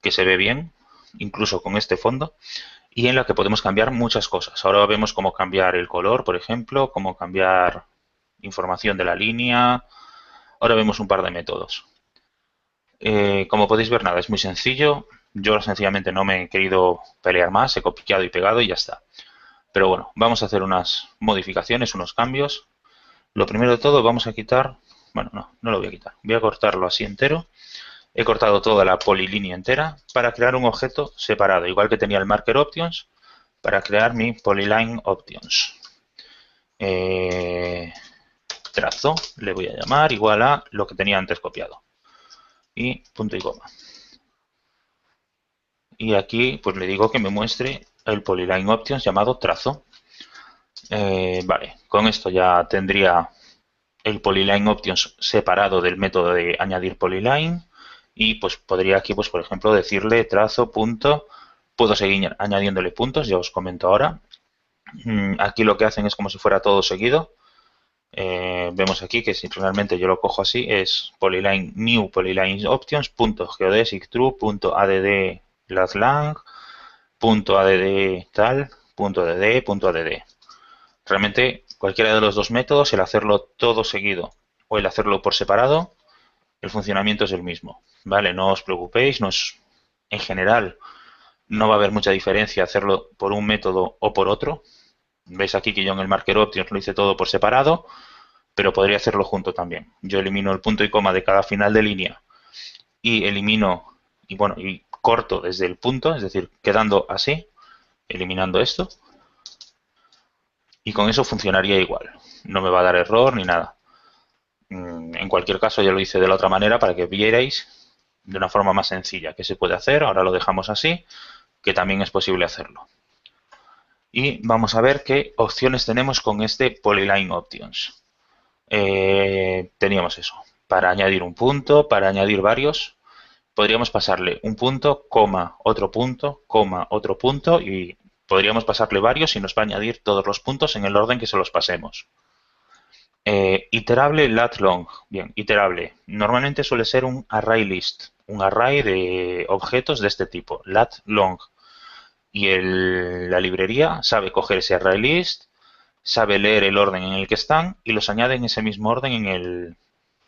S1: que se ve bien, incluso con este fondo, y en la que podemos cambiar muchas cosas. Ahora vemos cómo cambiar el color, por ejemplo, cómo cambiar información de la línea. Ahora vemos un par de métodos. Como podéis ver, nada, es muy sencillo. Yo sencillamente no me he querido pelear más, he copiado y pegado y ya está. Pero bueno, vamos a hacer unas modificaciones, unos cambios. Lo primero de todo vamos a quitar, bueno, no lo voy a quitar, voy a cortarlo así entero. He cortado toda la polilínea entera para crear un objeto separado, igual que tenía el marker options, para crear mi polyline options. Trazo, le voy a llamar igual a lo que tenía antes copiado. Y punto y coma. Y aquí pues le digo que me muestre el polyline options llamado trazo. Vale, con esto ya tendría el polyline options separado del método de añadir polyline. Y pues podría aquí, pues por ejemplo, decirle trazo punto. Puedo seguir añadiéndole puntos, ya os comento ahora. Aquí lo que hacen es como si fuera todo seguido. Vemos aquí que si realmente yo lo cojo así es polyline new polyline options punto geodesic true punto add latlang punto add tal punto add punto add. Realmente cualquiera de los dos métodos, el hacerlo todo seguido o el hacerlo por separado, el funcionamiento es el mismo, ¿vale? No os preocupéis, en general no va a haber mucha diferencia hacerlo por un método o por otro. Veis aquí que yo en el marker options lo hice todo por separado, pero podría hacerlo junto también. Yo elimino el punto y coma de cada final de línea y elimino, y corto desde el punto, es decir, quedando así, eliminando esto. Y con eso funcionaría igual. No me va a dar error ni nada. En cualquier caso, ya lo hice de la otra manera para que vierais de una forma más sencilla que se puede hacer. Ahora lo dejamos así, que también es posible hacerlo. Y vamos a ver qué opciones tenemos con este Polyline Options. Teníamos eso. Para añadir un punto, para añadir varios, podríamos pasarle un punto, coma, otro punto, coma, otro punto y podríamos pasarle varios y nos va a añadir todos los puntos en el orden que se los pasemos. Iterable lat long. Bien, iterable. Normalmente suele ser un array list, un array de objetos de este tipo, lat long. Y la librería sabe coger ese array list, sabe leer el orden en el que están y los añade en ese mismo orden en el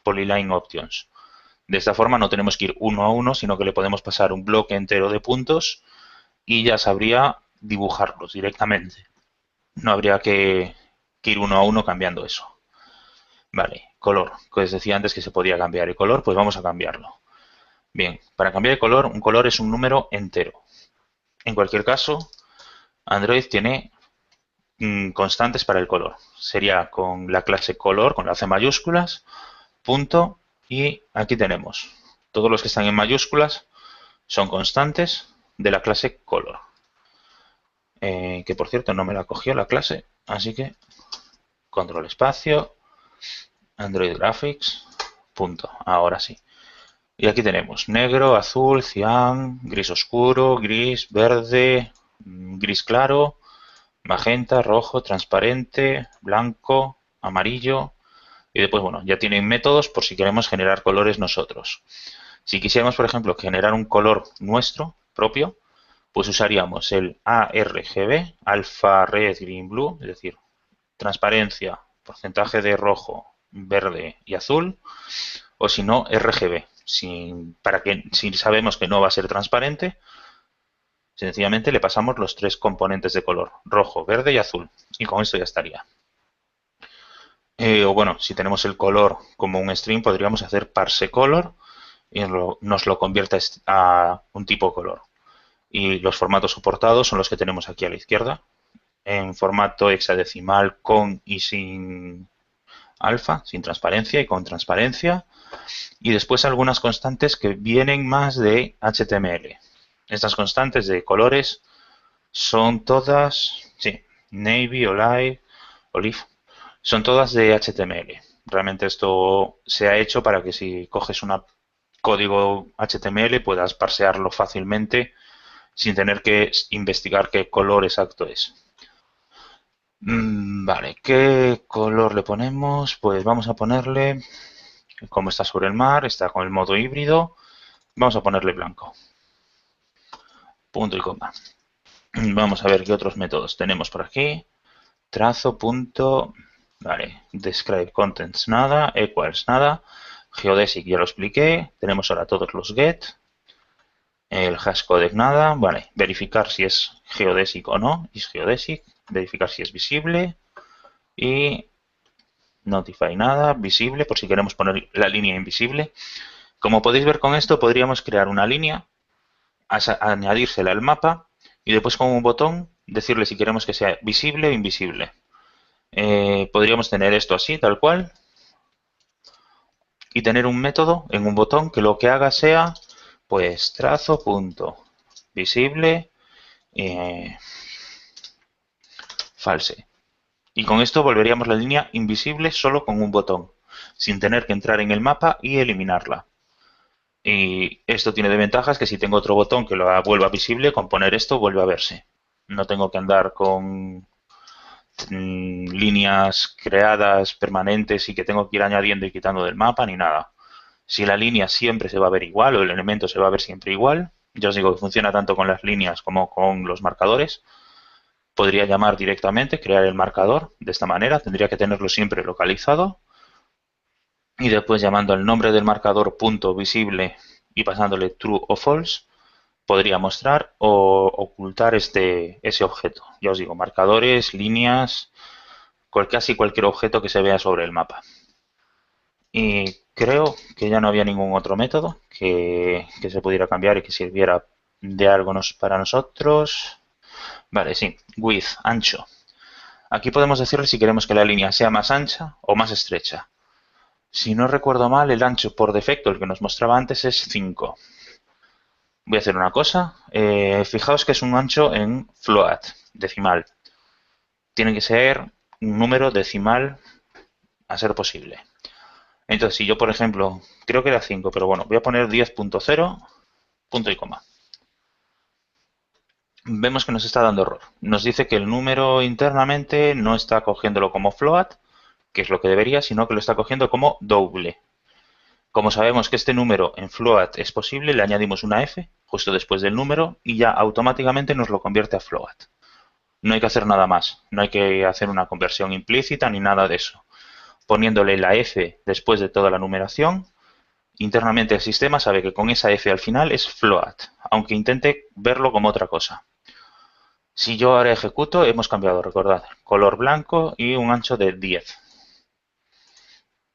S1: polyline options. De esta forma no tenemos que ir uno a uno, sino que le podemos pasar un bloque entero de puntos y ya sabría dibujarlos directamente. No habría que ir uno a uno cambiando eso. Vale, color. Que os decía antes que se podía cambiar el color, pues vamos a cambiarlo. Bien, para cambiar el color, un color es un número entero. En cualquier caso, Android tiene constantes para el color. Sería con la clase color, con la C mayúsculas, punto, y aquí tenemos. Todos los que están en mayúsculas son constantes de la clase color. Que por cierto no me la cogió la clase, así que control espacio, Android Graphics, punto. Ahora sí. Y aquí tenemos negro, azul, cian, gris oscuro, gris, verde, gris claro, magenta, rojo, transparente, blanco, amarillo. Y después, bueno, ya tienen métodos por si queremos generar colores nosotros. Si quisiéramos, por ejemplo, generar un color nuestro, propio, pues usaríamos el ARGB, Alpha Red Green Blue, es decir, transparencia, porcentaje de rojo, verde y azul, o si no, RGB. Si sabemos que no va a ser transparente, sencillamente le pasamos los 3 componentes de color, rojo, verde y azul, y con esto ya estaría. O bueno, si tenemos el color como un string, podríamos hacer parse color y nos lo convierte a un tipo color. Y los formatos soportados son los que tenemos aquí a la izquierda, en formato hexadecimal con y sin alfa, sin transparencia y con transparencia. Y después algunas constantes que vienen más de HTML. Estas constantes de colores son todas, sí, navy, olive, son todas de HTML. Realmente esto se ha hecho para que si coges un código HTML puedas parsearlo fácilmente sin tener que investigar qué color exacto es. Vale, ¿qué color le ponemos? Pues vamos a ponerle, como está sobre el mar, está con el modo híbrido, vamos a ponerle blanco. Punto y coma. Vamos a ver qué otros métodos tenemos por aquí. Trazo, punto, vale, describe contents nada, equals nada, geodesic ya lo expliqué, tenemos ahora todos los get, el hashcodec nada, vale, verificar si es geodesic o no, is geodesic, verificar si es visible y notify nada, visible, por si queremos poner la línea invisible. Como podéis ver con esto podríamos crear una línea, añadírsela al mapa y después con un botón decirle si queremos que sea visible o invisible. Podríamos tener esto así, tal cual, y tener un método en un botón que lo que haga sea, pues, trazo, punto, visible, false. Y con esto volveríamos la línea invisible solo con un botón, sin tener que entrar en el mapa y eliminarla. Y esto tiene de ventajas que si tengo otro botón que lo vuelva visible, con poner esto vuelve a verse. No tengo que andar con líneas creadas permanentes y que tengo que ir añadiendo y quitando del mapa ni nada. Si la línea siempre se va a ver igual o el elemento se va a ver siempre igual, ya os digo que funciona tanto con las líneas como con los marcadores. Podría llamar directamente, crear el marcador de esta manera, tendría que tenerlo siempre localizado y después llamando el nombre del marcador punto visible y pasándole true o false, podría mostrar o ocultar ese objeto. Ya os digo, marcadores, líneas, casi cualquier objeto que se vea sobre el mapa. Y creo que ya no había ningún otro método que se pudiera cambiar y que sirviera de algo para nosotros. Vale, sí, width, ancho. Aquí podemos decirle si queremos que la línea sea más ancha o más estrecha. Si no recuerdo mal, el ancho por defecto, el que nos mostraba antes, es 5. Voy a hacer una cosa. Fijaos que es un ancho en float, decimal. Tiene que ser un número decimal a ser posible. Entonces, si yo, por ejemplo, creo que era 5, pero bueno, voy a poner 10.0, punto y coma. Vemos que nos está dando error. Nos dice que el número internamente no está cogiéndolo como float, que es lo que debería, sino que lo está cogiendo como doble. Como sabemos que este número en float es posible, le añadimos una f justo después del número y ya automáticamente nos lo convierte a float. No hay que hacer nada más, no hay que hacer una conversión implícita ni nada de eso. Poniéndole la f después de toda la numeración, internamente el sistema sabe que con esa f al final es float, aunque intente verlo como otra cosa. Si yo ahora ejecuto, hemos cambiado, recordad, color blanco y un ancho de 10.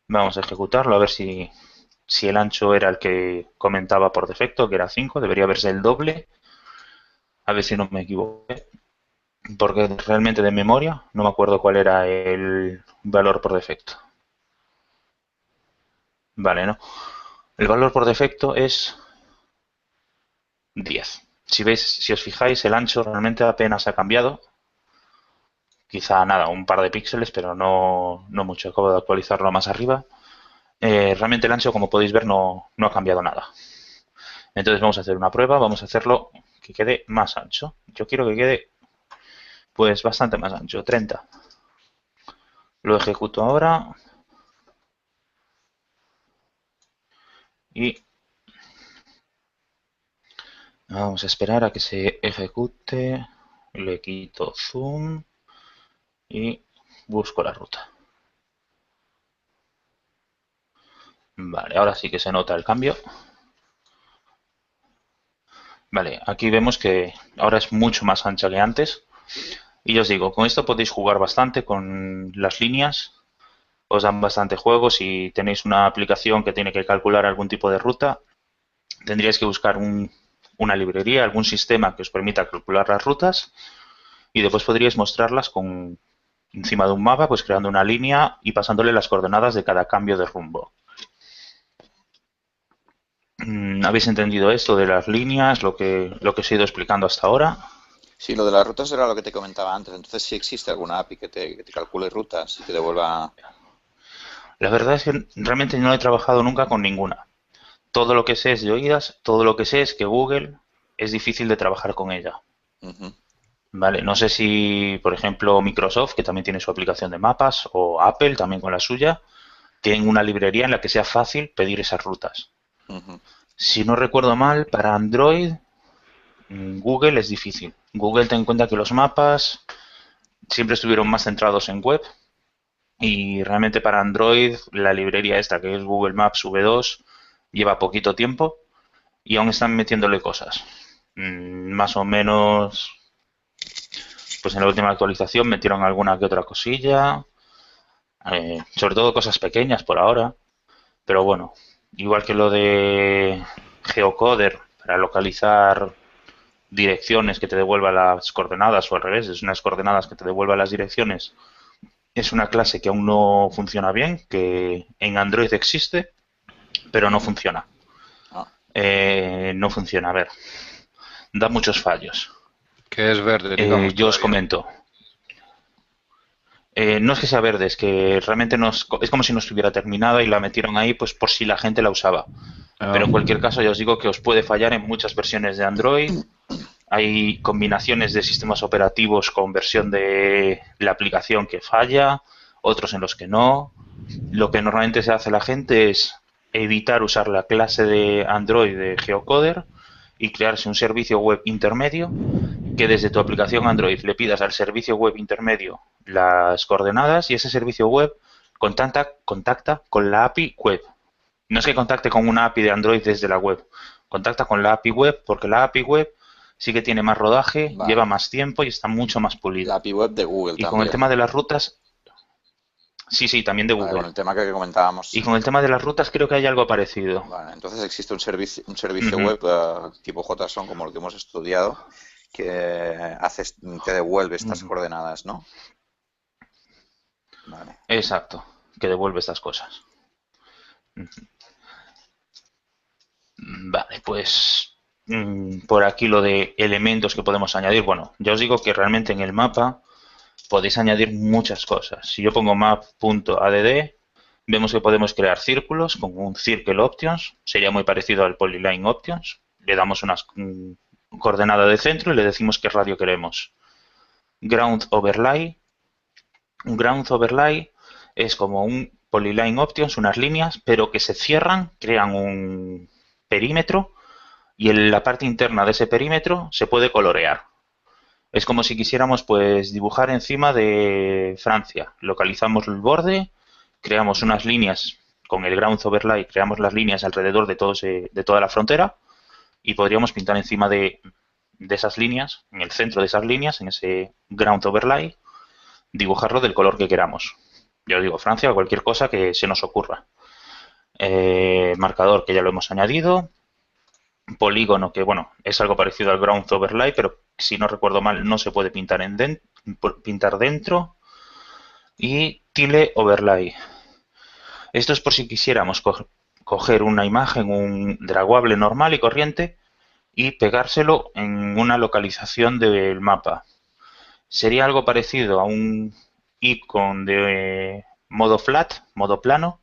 S1: Vamos a ejecutarlo a ver si el ancho era el que comentaba por defecto, que era 5, debería verse el doble. A ver si no me equivoqué, porque realmente de memoria no me acuerdo cuál era el valor por defecto. Vale, ¿no? El valor por defecto es 10. Si veis, si os fijáis, el ancho realmente apenas ha cambiado. Quizá nada, un par de píxeles, pero no mucho. Acabo de actualizarlo más arriba. Realmente el ancho, como podéis ver, no ha cambiado nada. Entonces vamos a hacer una prueba, vamos a hacerlo que quede más ancho. Yo quiero que quede pues bastante más ancho, 30. Lo ejecuto ahora. Y vamos a esperar a que se ejecute. Le quito zoom y busco la ruta. Vale, ahora sí que se nota el cambio. Vale, aquí vemos que ahora es mucho más ancha que antes. Y ya os digo, con esto podéis jugar bastante con las líneas. Os dan bastante juego. Si tenéis una aplicación que tiene que calcular algún tipo de ruta, tendríais que buscar una librería, algún sistema que os permita calcular las rutas. Y después podríais mostrarlas encima de un mapa, pues creando una línea y pasándole las coordenadas de cada cambio de rumbo. ¿Habéis entendido esto de las líneas, lo que os he ido explicando hasta ahora?
S2: Sí, lo de las rutas era lo que te comentaba antes. Entonces, ¿sí existe alguna API que te calcule rutas y te devuelva...?
S1: La verdad es que realmente no he trabajado nunca con ninguna. Todo lo que sé es de oídas, todo lo que sé es que Google es difícil de trabajar con ella.
S2: Ujú.
S1: Vale, no sé si, por ejemplo, Microsoft, que también tiene su aplicación de mapas, o Apple también con la suya, tienen una librería en la que sea fácil pedir esas rutas.
S2: Ujú.
S1: Si no recuerdo mal, para Android, Google es difícil. Google ten en cuenta que los mapas siempre estuvieron más centrados en web y realmente para Android la librería esta que es Google Maps V2 lleva poquito tiempo y aún están metiéndole cosas. Más o menos, pues en la última actualización metieron alguna que otra cosilla, sobre todo cosas pequeñas por ahora, pero bueno, igual que lo de Geocoder para localizar direcciones que te devuelva las coordenadas o al revés, es unas coordenadas que te devuelva las direcciones. Es una clase que aún no funciona bien, que en Android existe, pero no
S2: Ujú.
S1: funciona.
S2: Ah,
S1: No funciona, a ver, da muchos fallos.
S3: Que es verde, digamos,
S1: Yo os
S3: todavía.
S1: comento, no es que sea verde, es que realmente no es como si no estuviera terminada y la metieron ahí pues por si la gente la usaba.
S3: Ah,
S1: Pero en cualquier caso ya os digo que os puede fallar en muchas versiones de Android. Hay combinaciones de sistemas operativos con versión de la aplicación que falla, otros en los que no. Lo que normalmente se hace la gente es evitar usar la clase de Android de Geocoder y crearse un servicio web intermedio que desde tu aplicación Android le pidas al servicio web intermedio las coordenadas y ese servicio web contacta con la API web. No es que contacte con una API de Android desde la web, contacta con la API web porque la API web sí que tiene más rodaje, lleva
S2: vale.
S1: más tiempo y está mucho más
S2: La
S1: pulida.
S2: API web de Google
S1: Y con el
S2: también.
S1: tema de las rutas, sí, sí, también de
S2: Vale, con
S1: Google.
S2: el tema que comentábamos.
S1: Y con el tema de las rutas creo que hay algo parecido.
S2: Vale, entonces existe un servicio
S1: Ujú.
S2: web tipo JSON como el que hemos estudiado que te devuelve estas coordenadas, ¿no? Vale.
S1: Exacto, que devuelve estas cosas. Vale, pues por aquí lo de elementos que podemos añadir. Bueno, ya os digo que realmente en el mapa podéis añadir muchas cosas. Si yo pongo map.add, vemos que podemos crear círculos con un circle options. Sería muy parecido al polyline options. Le damos una coordenada de centro y le decimos qué radio queremos. Ground overlay. Un ground overlay es como un polyline options, unas líneas, pero que se cierran, crean un perímetro y en la parte interna de ese perímetro se puede colorear. Es como si quisiéramos pues dibujar encima de Francia. Localizamos el borde, creamos unas líneas con el ground overlay, creamos las líneas alrededor de toda la frontera y podríamos pintar encima de esas líneas, en el centro de esas líneas, en ese ground overlay, dibujarlo del color que queramos. Yo digo Francia o cualquier cosa que se nos ocurra. Marcador que ya lo hemos añadido. Polígono que, bueno, es algo parecido al ground overlay, pero si no recuerdo mal no se puede pintar dentro. Y tile overlay. Esto es por si quisiéramos coger una imagen, un draguable normal y corriente y pegárselo en una localización del mapa. Sería algo parecido a un icon de modo flat, modo plano,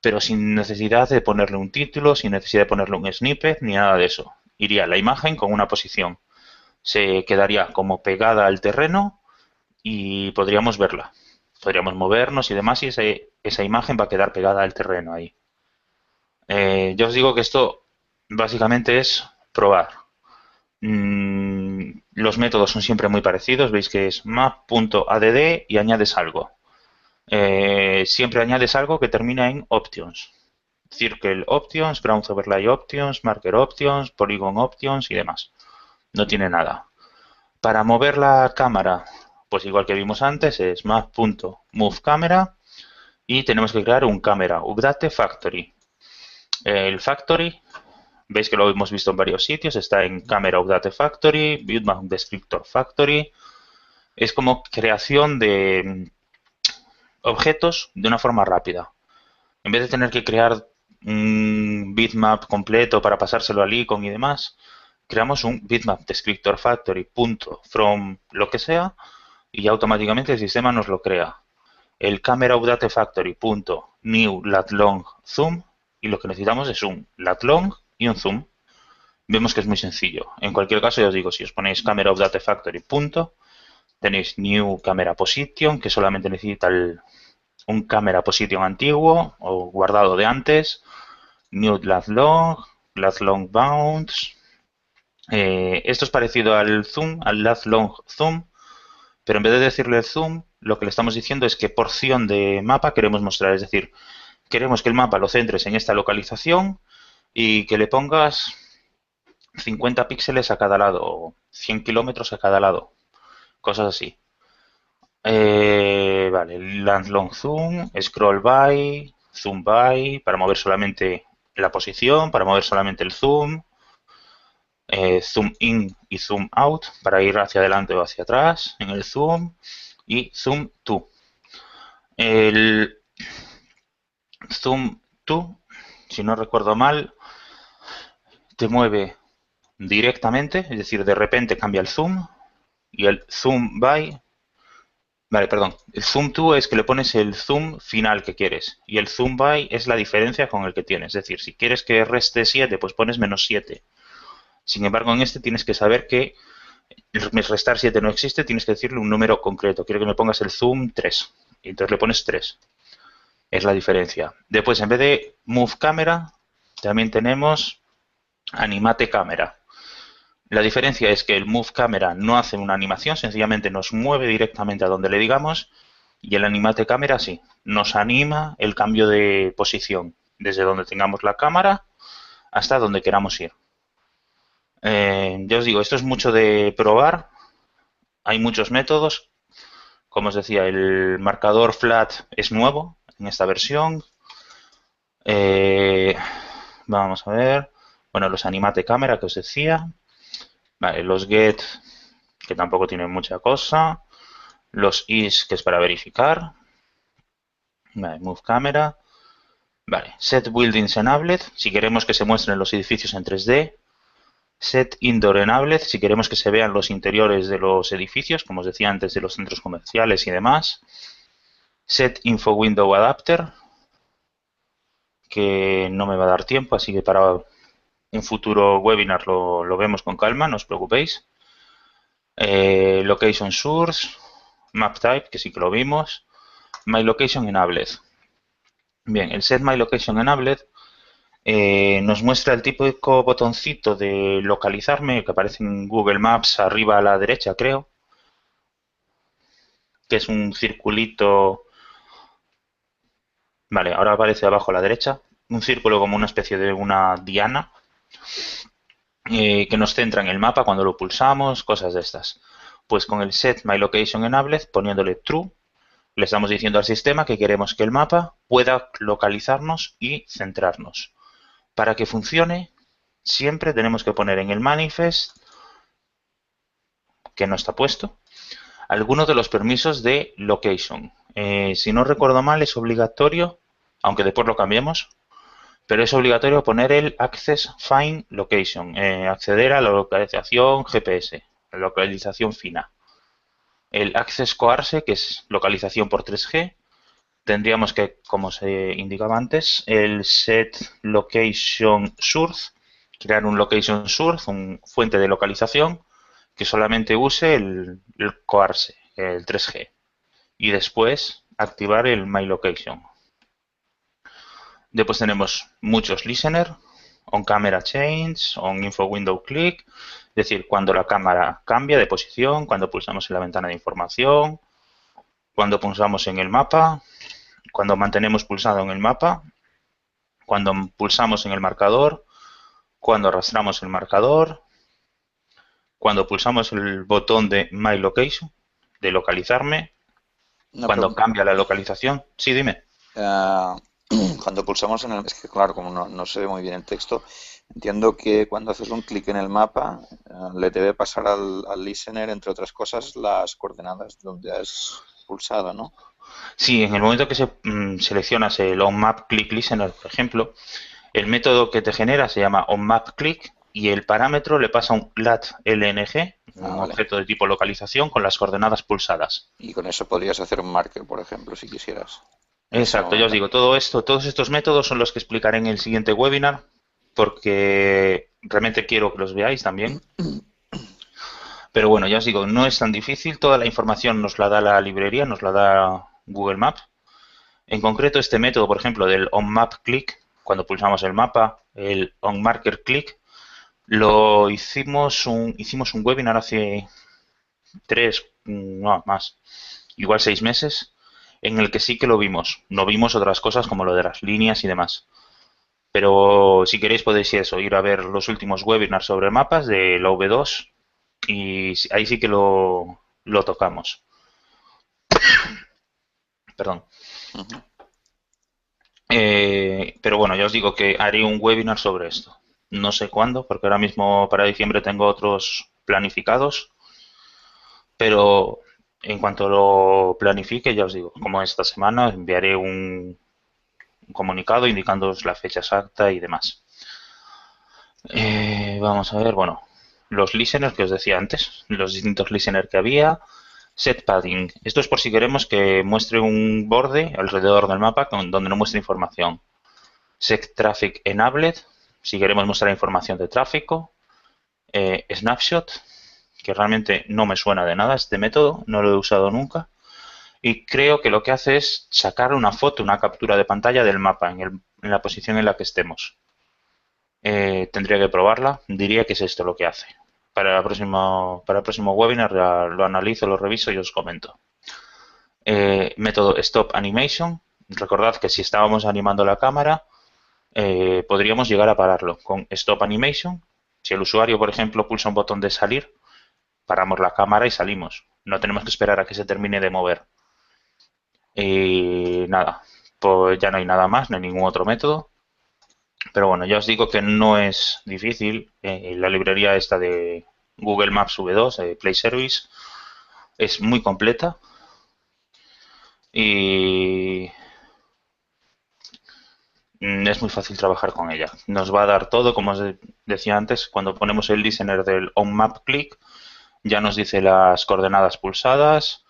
S1: pero sin necesidad de ponerle un título, sin necesidad de ponerle un snippet ni nada de eso. Iría la imagen con una posición. Se quedaría como pegada al terreno y podríamos verla. Podríamos movernos y demás y esa imagen va a quedar pegada al terreno ahí. Yo os digo que esto básicamente es probar. Los métodos son siempre muy parecidos. Veis que es map.add y añades algo. Siempre añades algo que termina en options. Circle options, ground overlay options, marker options, polygon options y demás. No tiene nada. Para mover la cámara, pues igual que vimos antes, es map.moveCamera y tenemos que crear un camera update factory. El factory, veis que lo hemos visto en varios sitios, está en camera update factory, bitmap descriptor factory. Es como creación de objetos de una forma rápida. En vez de tener que crear un bitmap completo para pasárselo al icon y demás, creamos un bitmap descriptor factory punto from lo que sea y ya automáticamente el sistema nos lo crea. el camera update factory punto new lat long zoom y lo que necesitamos es un lat long y un zoom. Vemos que es muy sencillo. En cualquier caso, ya os digo, si os ponéis camera update factory punto, tenéis new camera position, que solamente necesita un camera position antiguo o guardado de antes, new lat long bounds. Esto es parecido al zoom, al lat long zoom, pero en vez de decirle el zoom, lo que le estamos diciendo es qué porción de mapa queremos mostrar. Es decir, queremos que el mapa lo centres en esta localización y que le pongas 50 píxeles a cada lado o 100 kilómetros a cada lado. Cosas así. Vale, land long zoom, scroll by, zoom by, para mover solamente la posición, para mover solamente el zoom, zoom in y zoom out, para ir hacia adelante o hacia atrás en el zoom, y zoom to. El zoom to, si no recuerdo mal, te mueve directamente, es decir, de repente cambia el zoom, y el zoom by, vale, perdón, el zoom to es que le pones el zoom final que quieres, y el zoom by es la diferencia con el que tienes, es decir, si quieres que reste 7, pues pones menos 7. Sin embargo, en este tienes que saber que restar 7 no existe, tienes que decirle un número concreto. Quiero que me pongas el zoom 3. Y entonces le pones 3. Es la diferencia. Después, en vez de move camera, también tenemos animate camera. La diferencia es que el move camera no hace una animación, sencillamente nos mueve directamente a donde le digamos. Y el animate camera sí, nos anima el cambio de posición, desde donde tengamos la cámara hasta donde queramos ir. Ya os digo, esto es mucho de probar. Hay muchos métodos. Como os decía, el marcador flat es nuevo en esta versión. Vamos a ver. Bueno, los animate cámara que os decía. Vale, los get, que tampoco tienen mucha cosa. Los is, que es para verificar. Vale, move camera. Vale, set buildings enabled, si queremos que se muestren los edificios en 3D. Set Indoor Enabled, si queremos que se vean los interiores de los edificios, como os decía antes, de los centros comerciales y demás. Set Info Window Adapter, que no me va a dar tiempo, así que para un futuro webinar lo vemos con calma, no os preocupéis. Location Source, Map Type, que sí que lo vimos. My Location Enabled. Bien, el Set My Location Enabled nos muestra el típico botoncito de localizarme que aparece en Google Maps arriba a la derecha, creo, que es un circulito. Vale, ahora aparece abajo a la derecha, un círculo como una especie de una diana que nos centra en el mapa cuando lo pulsamos, cosas de estas. Pues con el Set My Location Enabled, poniéndole True, le estamos diciendo al sistema que queremos que el mapa pueda localizarnos y centrarnos. Para que funcione, siempre tenemos que poner en el manifest, que no está puesto, algunos de los permisos de location. Si no recuerdo mal, es obligatorio, aunque después lo cambiemos, pero es obligatorio poner el access find location, acceder a la localización GPS, la localización fina. El access coarse, que es localización por 3G. Tendríamos que, como se indicaba antes, el set location source, crear un location source, un fuente de localización que solamente use el coarse, el 3G. Y después activar el my location. Después tenemos muchos listener, on camera change, on info window click, es decir, cuando la cámara cambia de posición, cuando pulsamos en la ventana de información, cuando pulsamos en el mapa, cuando mantenemos pulsado en el mapa, cuando pulsamos en el marcador, cuando arrastramos el marcador, cuando pulsamos el botón de My Location, de localizarme, cuando cambia la localización. Sí, dime.
S2: Cuando pulsamos en el... Es que claro, como no se ve muy bien el texto, entiendo que cuando haces un clic en el mapa, le debe pasar al listener, entre otras cosas, las coordenadas donde has pulsado, ¿no?
S1: Sí, en el momento que seleccionas el onMapClick Listener, por ejemplo, el método que te genera se llama onMapClick y el parámetro le pasa un lat.lng,
S2: Ah,
S1: un
S2: vale.
S1: objeto de tipo localización con las coordenadas pulsadas.
S2: Y con eso podrías hacer un marker, por ejemplo, si quisieras. En ese
S1: Exacto, ya os
S2: momento.
S1: digo, todos estos métodos son los que explicaré en el siguiente webinar, porque realmente quiero que los veáis también. Pero bueno, ya os digo, no es tan difícil, toda la información nos la da la librería, nos la da Google Maps. En concreto, este método, por ejemplo, del onMapClick, cuando pulsamos el mapa, el onMarkerClick, hicimos un webinar hace 3, no más, igual 6 meses, en el que sí que lo vimos. No vimos otras cosas como lo de las líneas y demás. Pero si queréis podéis ir a ver los últimos webinars sobre mapas de la V2 y ahí sí que lo tocamos. Perdón.
S2: Ujú.
S1: Pero bueno, ya os digo que haré un webinar sobre esto. No sé cuándo, porque ahora mismo para diciembre tengo otros planificados, pero en cuanto lo planifique, ya os digo, como esta semana enviaré un comunicado indicándoos la fecha exacta y demás. Vamos a ver, bueno, los listeners que os decía antes, los distintos listeners que había. Set padding. Esto es por si queremos que muestre un borde alrededor del mapa donde no muestre información. Set traffic enabled, si queremos mostrar información de tráfico. Snapshot, que realmente no me suena de nada este método, no lo he usado nunca. Y creo que lo que hace es sacar una foto, una captura de pantalla del mapa en la posición en la que estemos. Tendría que probarla. Diría que es esto lo que hace. Para el próximo webinar lo analizo, lo reviso y os comento. Método Stop Animation. Recordad que si estábamos animando la cámara, podríamos llegar a pararlo con Stop Animation. Si el usuario, por ejemplo, pulsa un botón de salir, paramos la cámara y salimos. No tenemos que esperar a que se termine de mover. Y nada, pues ya no hay nada más, no hay ningún otro método. Pero bueno, ya os digo que no es difícil. La librería esta de Google Maps V2, Play Service, es muy completa. Y es muy fácil trabajar con ella. Nos va a dar todo, como os decía antes, cuando ponemos el listener del onMapClick, ya nos dice las coordenadas pulsadas.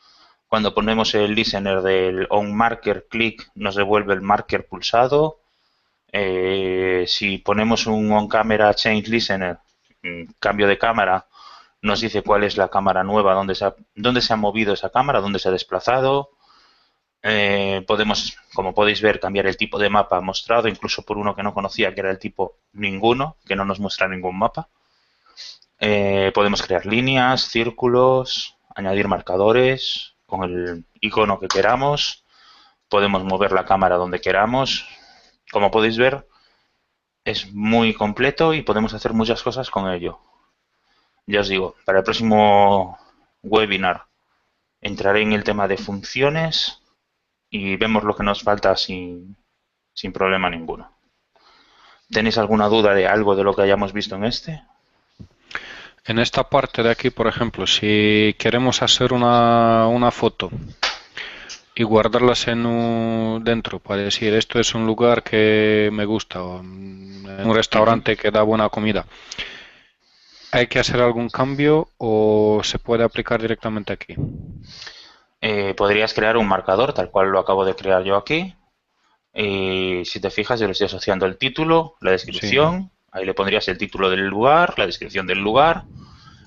S1: Cuando ponemos el listener del onMarkerClick, nos devuelve el marker pulsado. Si ponemos un onCamera Change Listener, cambio de cámara, nos dice cuál es la cámara nueva, dónde se ha movido esa cámara, dónde se ha desplazado. Podemos, como podéis ver, cambiar el tipo de mapa mostrado, incluso por uno que no conocía, que era el tipo ninguno, que no nos muestra ningún mapa. Podemos crear líneas, círculos, añadir marcadores con el icono que queramos. Podemos mover la cámara donde queramos. Como podéis ver, es muy completo y podemos hacer muchas cosas con ello. Ya os digo, para el próximo webinar entraré en el tema de funciones y vemos lo que nos falta sin problema ninguno. ¿Tenéis alguna duda de algo de lo que hayamos visto en este?
S3: En esta parte de aquí, por ejemplo, si queremos hacer una foto y guardarlas dentro para decir esto es un lugar que me gusta o un restaurante que da buena comida, ¿hay que hacer algún cambio o se puede aplicar directamente aquí?
S1: Podrías crear un marcador, tal cual lo acabo de crear yo aquí. Y si te fijas, yo le estoy asociando el título, la
S3: Sí.
S1: descripción. Ahí le pondrías el título del lugar, la descripción del lugar.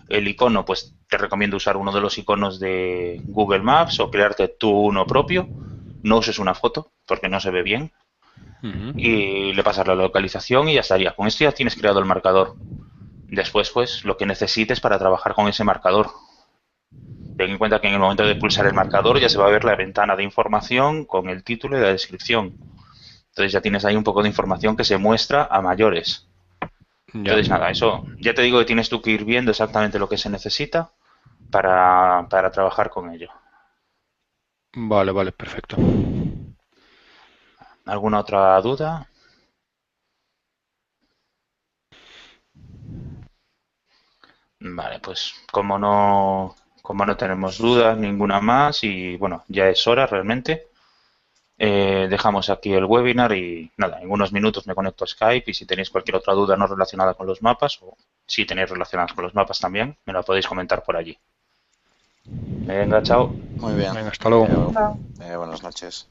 S1: El icono, pues te recomiendo usar uno de los iconos de Google Maps o crearte tú uno propio. No uses una foto porque no se ve bien.
S3: Ujú.
S1: Y le pasas la localización y ya estaría. Con esto ya tienes creado el marcador. Después, pues, lo que necesites para trabajar con ese marcador. Ten en cuenta que en el momento de pulsar el marcador ya se va a ver la ventana de información con el título y la descripción. Entonces ya tienes ahí un poco de información que se muestra a mayores.
S3: Ya.
S1: Entonces nada, eso ya te digo que tienes tú que ir viendo exactamente lo que se necesita para trabajar con ello.
S3: Vale, vale, perfecto.
S1: ¿Alguna otra duda? Vale, pues como no tenemos dudas ninguna más y bueno, ya es hora realmente. Dejamos aquí el webinar y nada, en unos minutos me conecto a Skype y si tenéis cualquier otra duda no relacionada con los mapas o si tenéis relacionadas con los mapas también, me la podéis comentar por allí. Venga, chao.
S2: Muy bien.
S3: Venga, hasta luego.
S4: Chao.
S2: Buenas noches.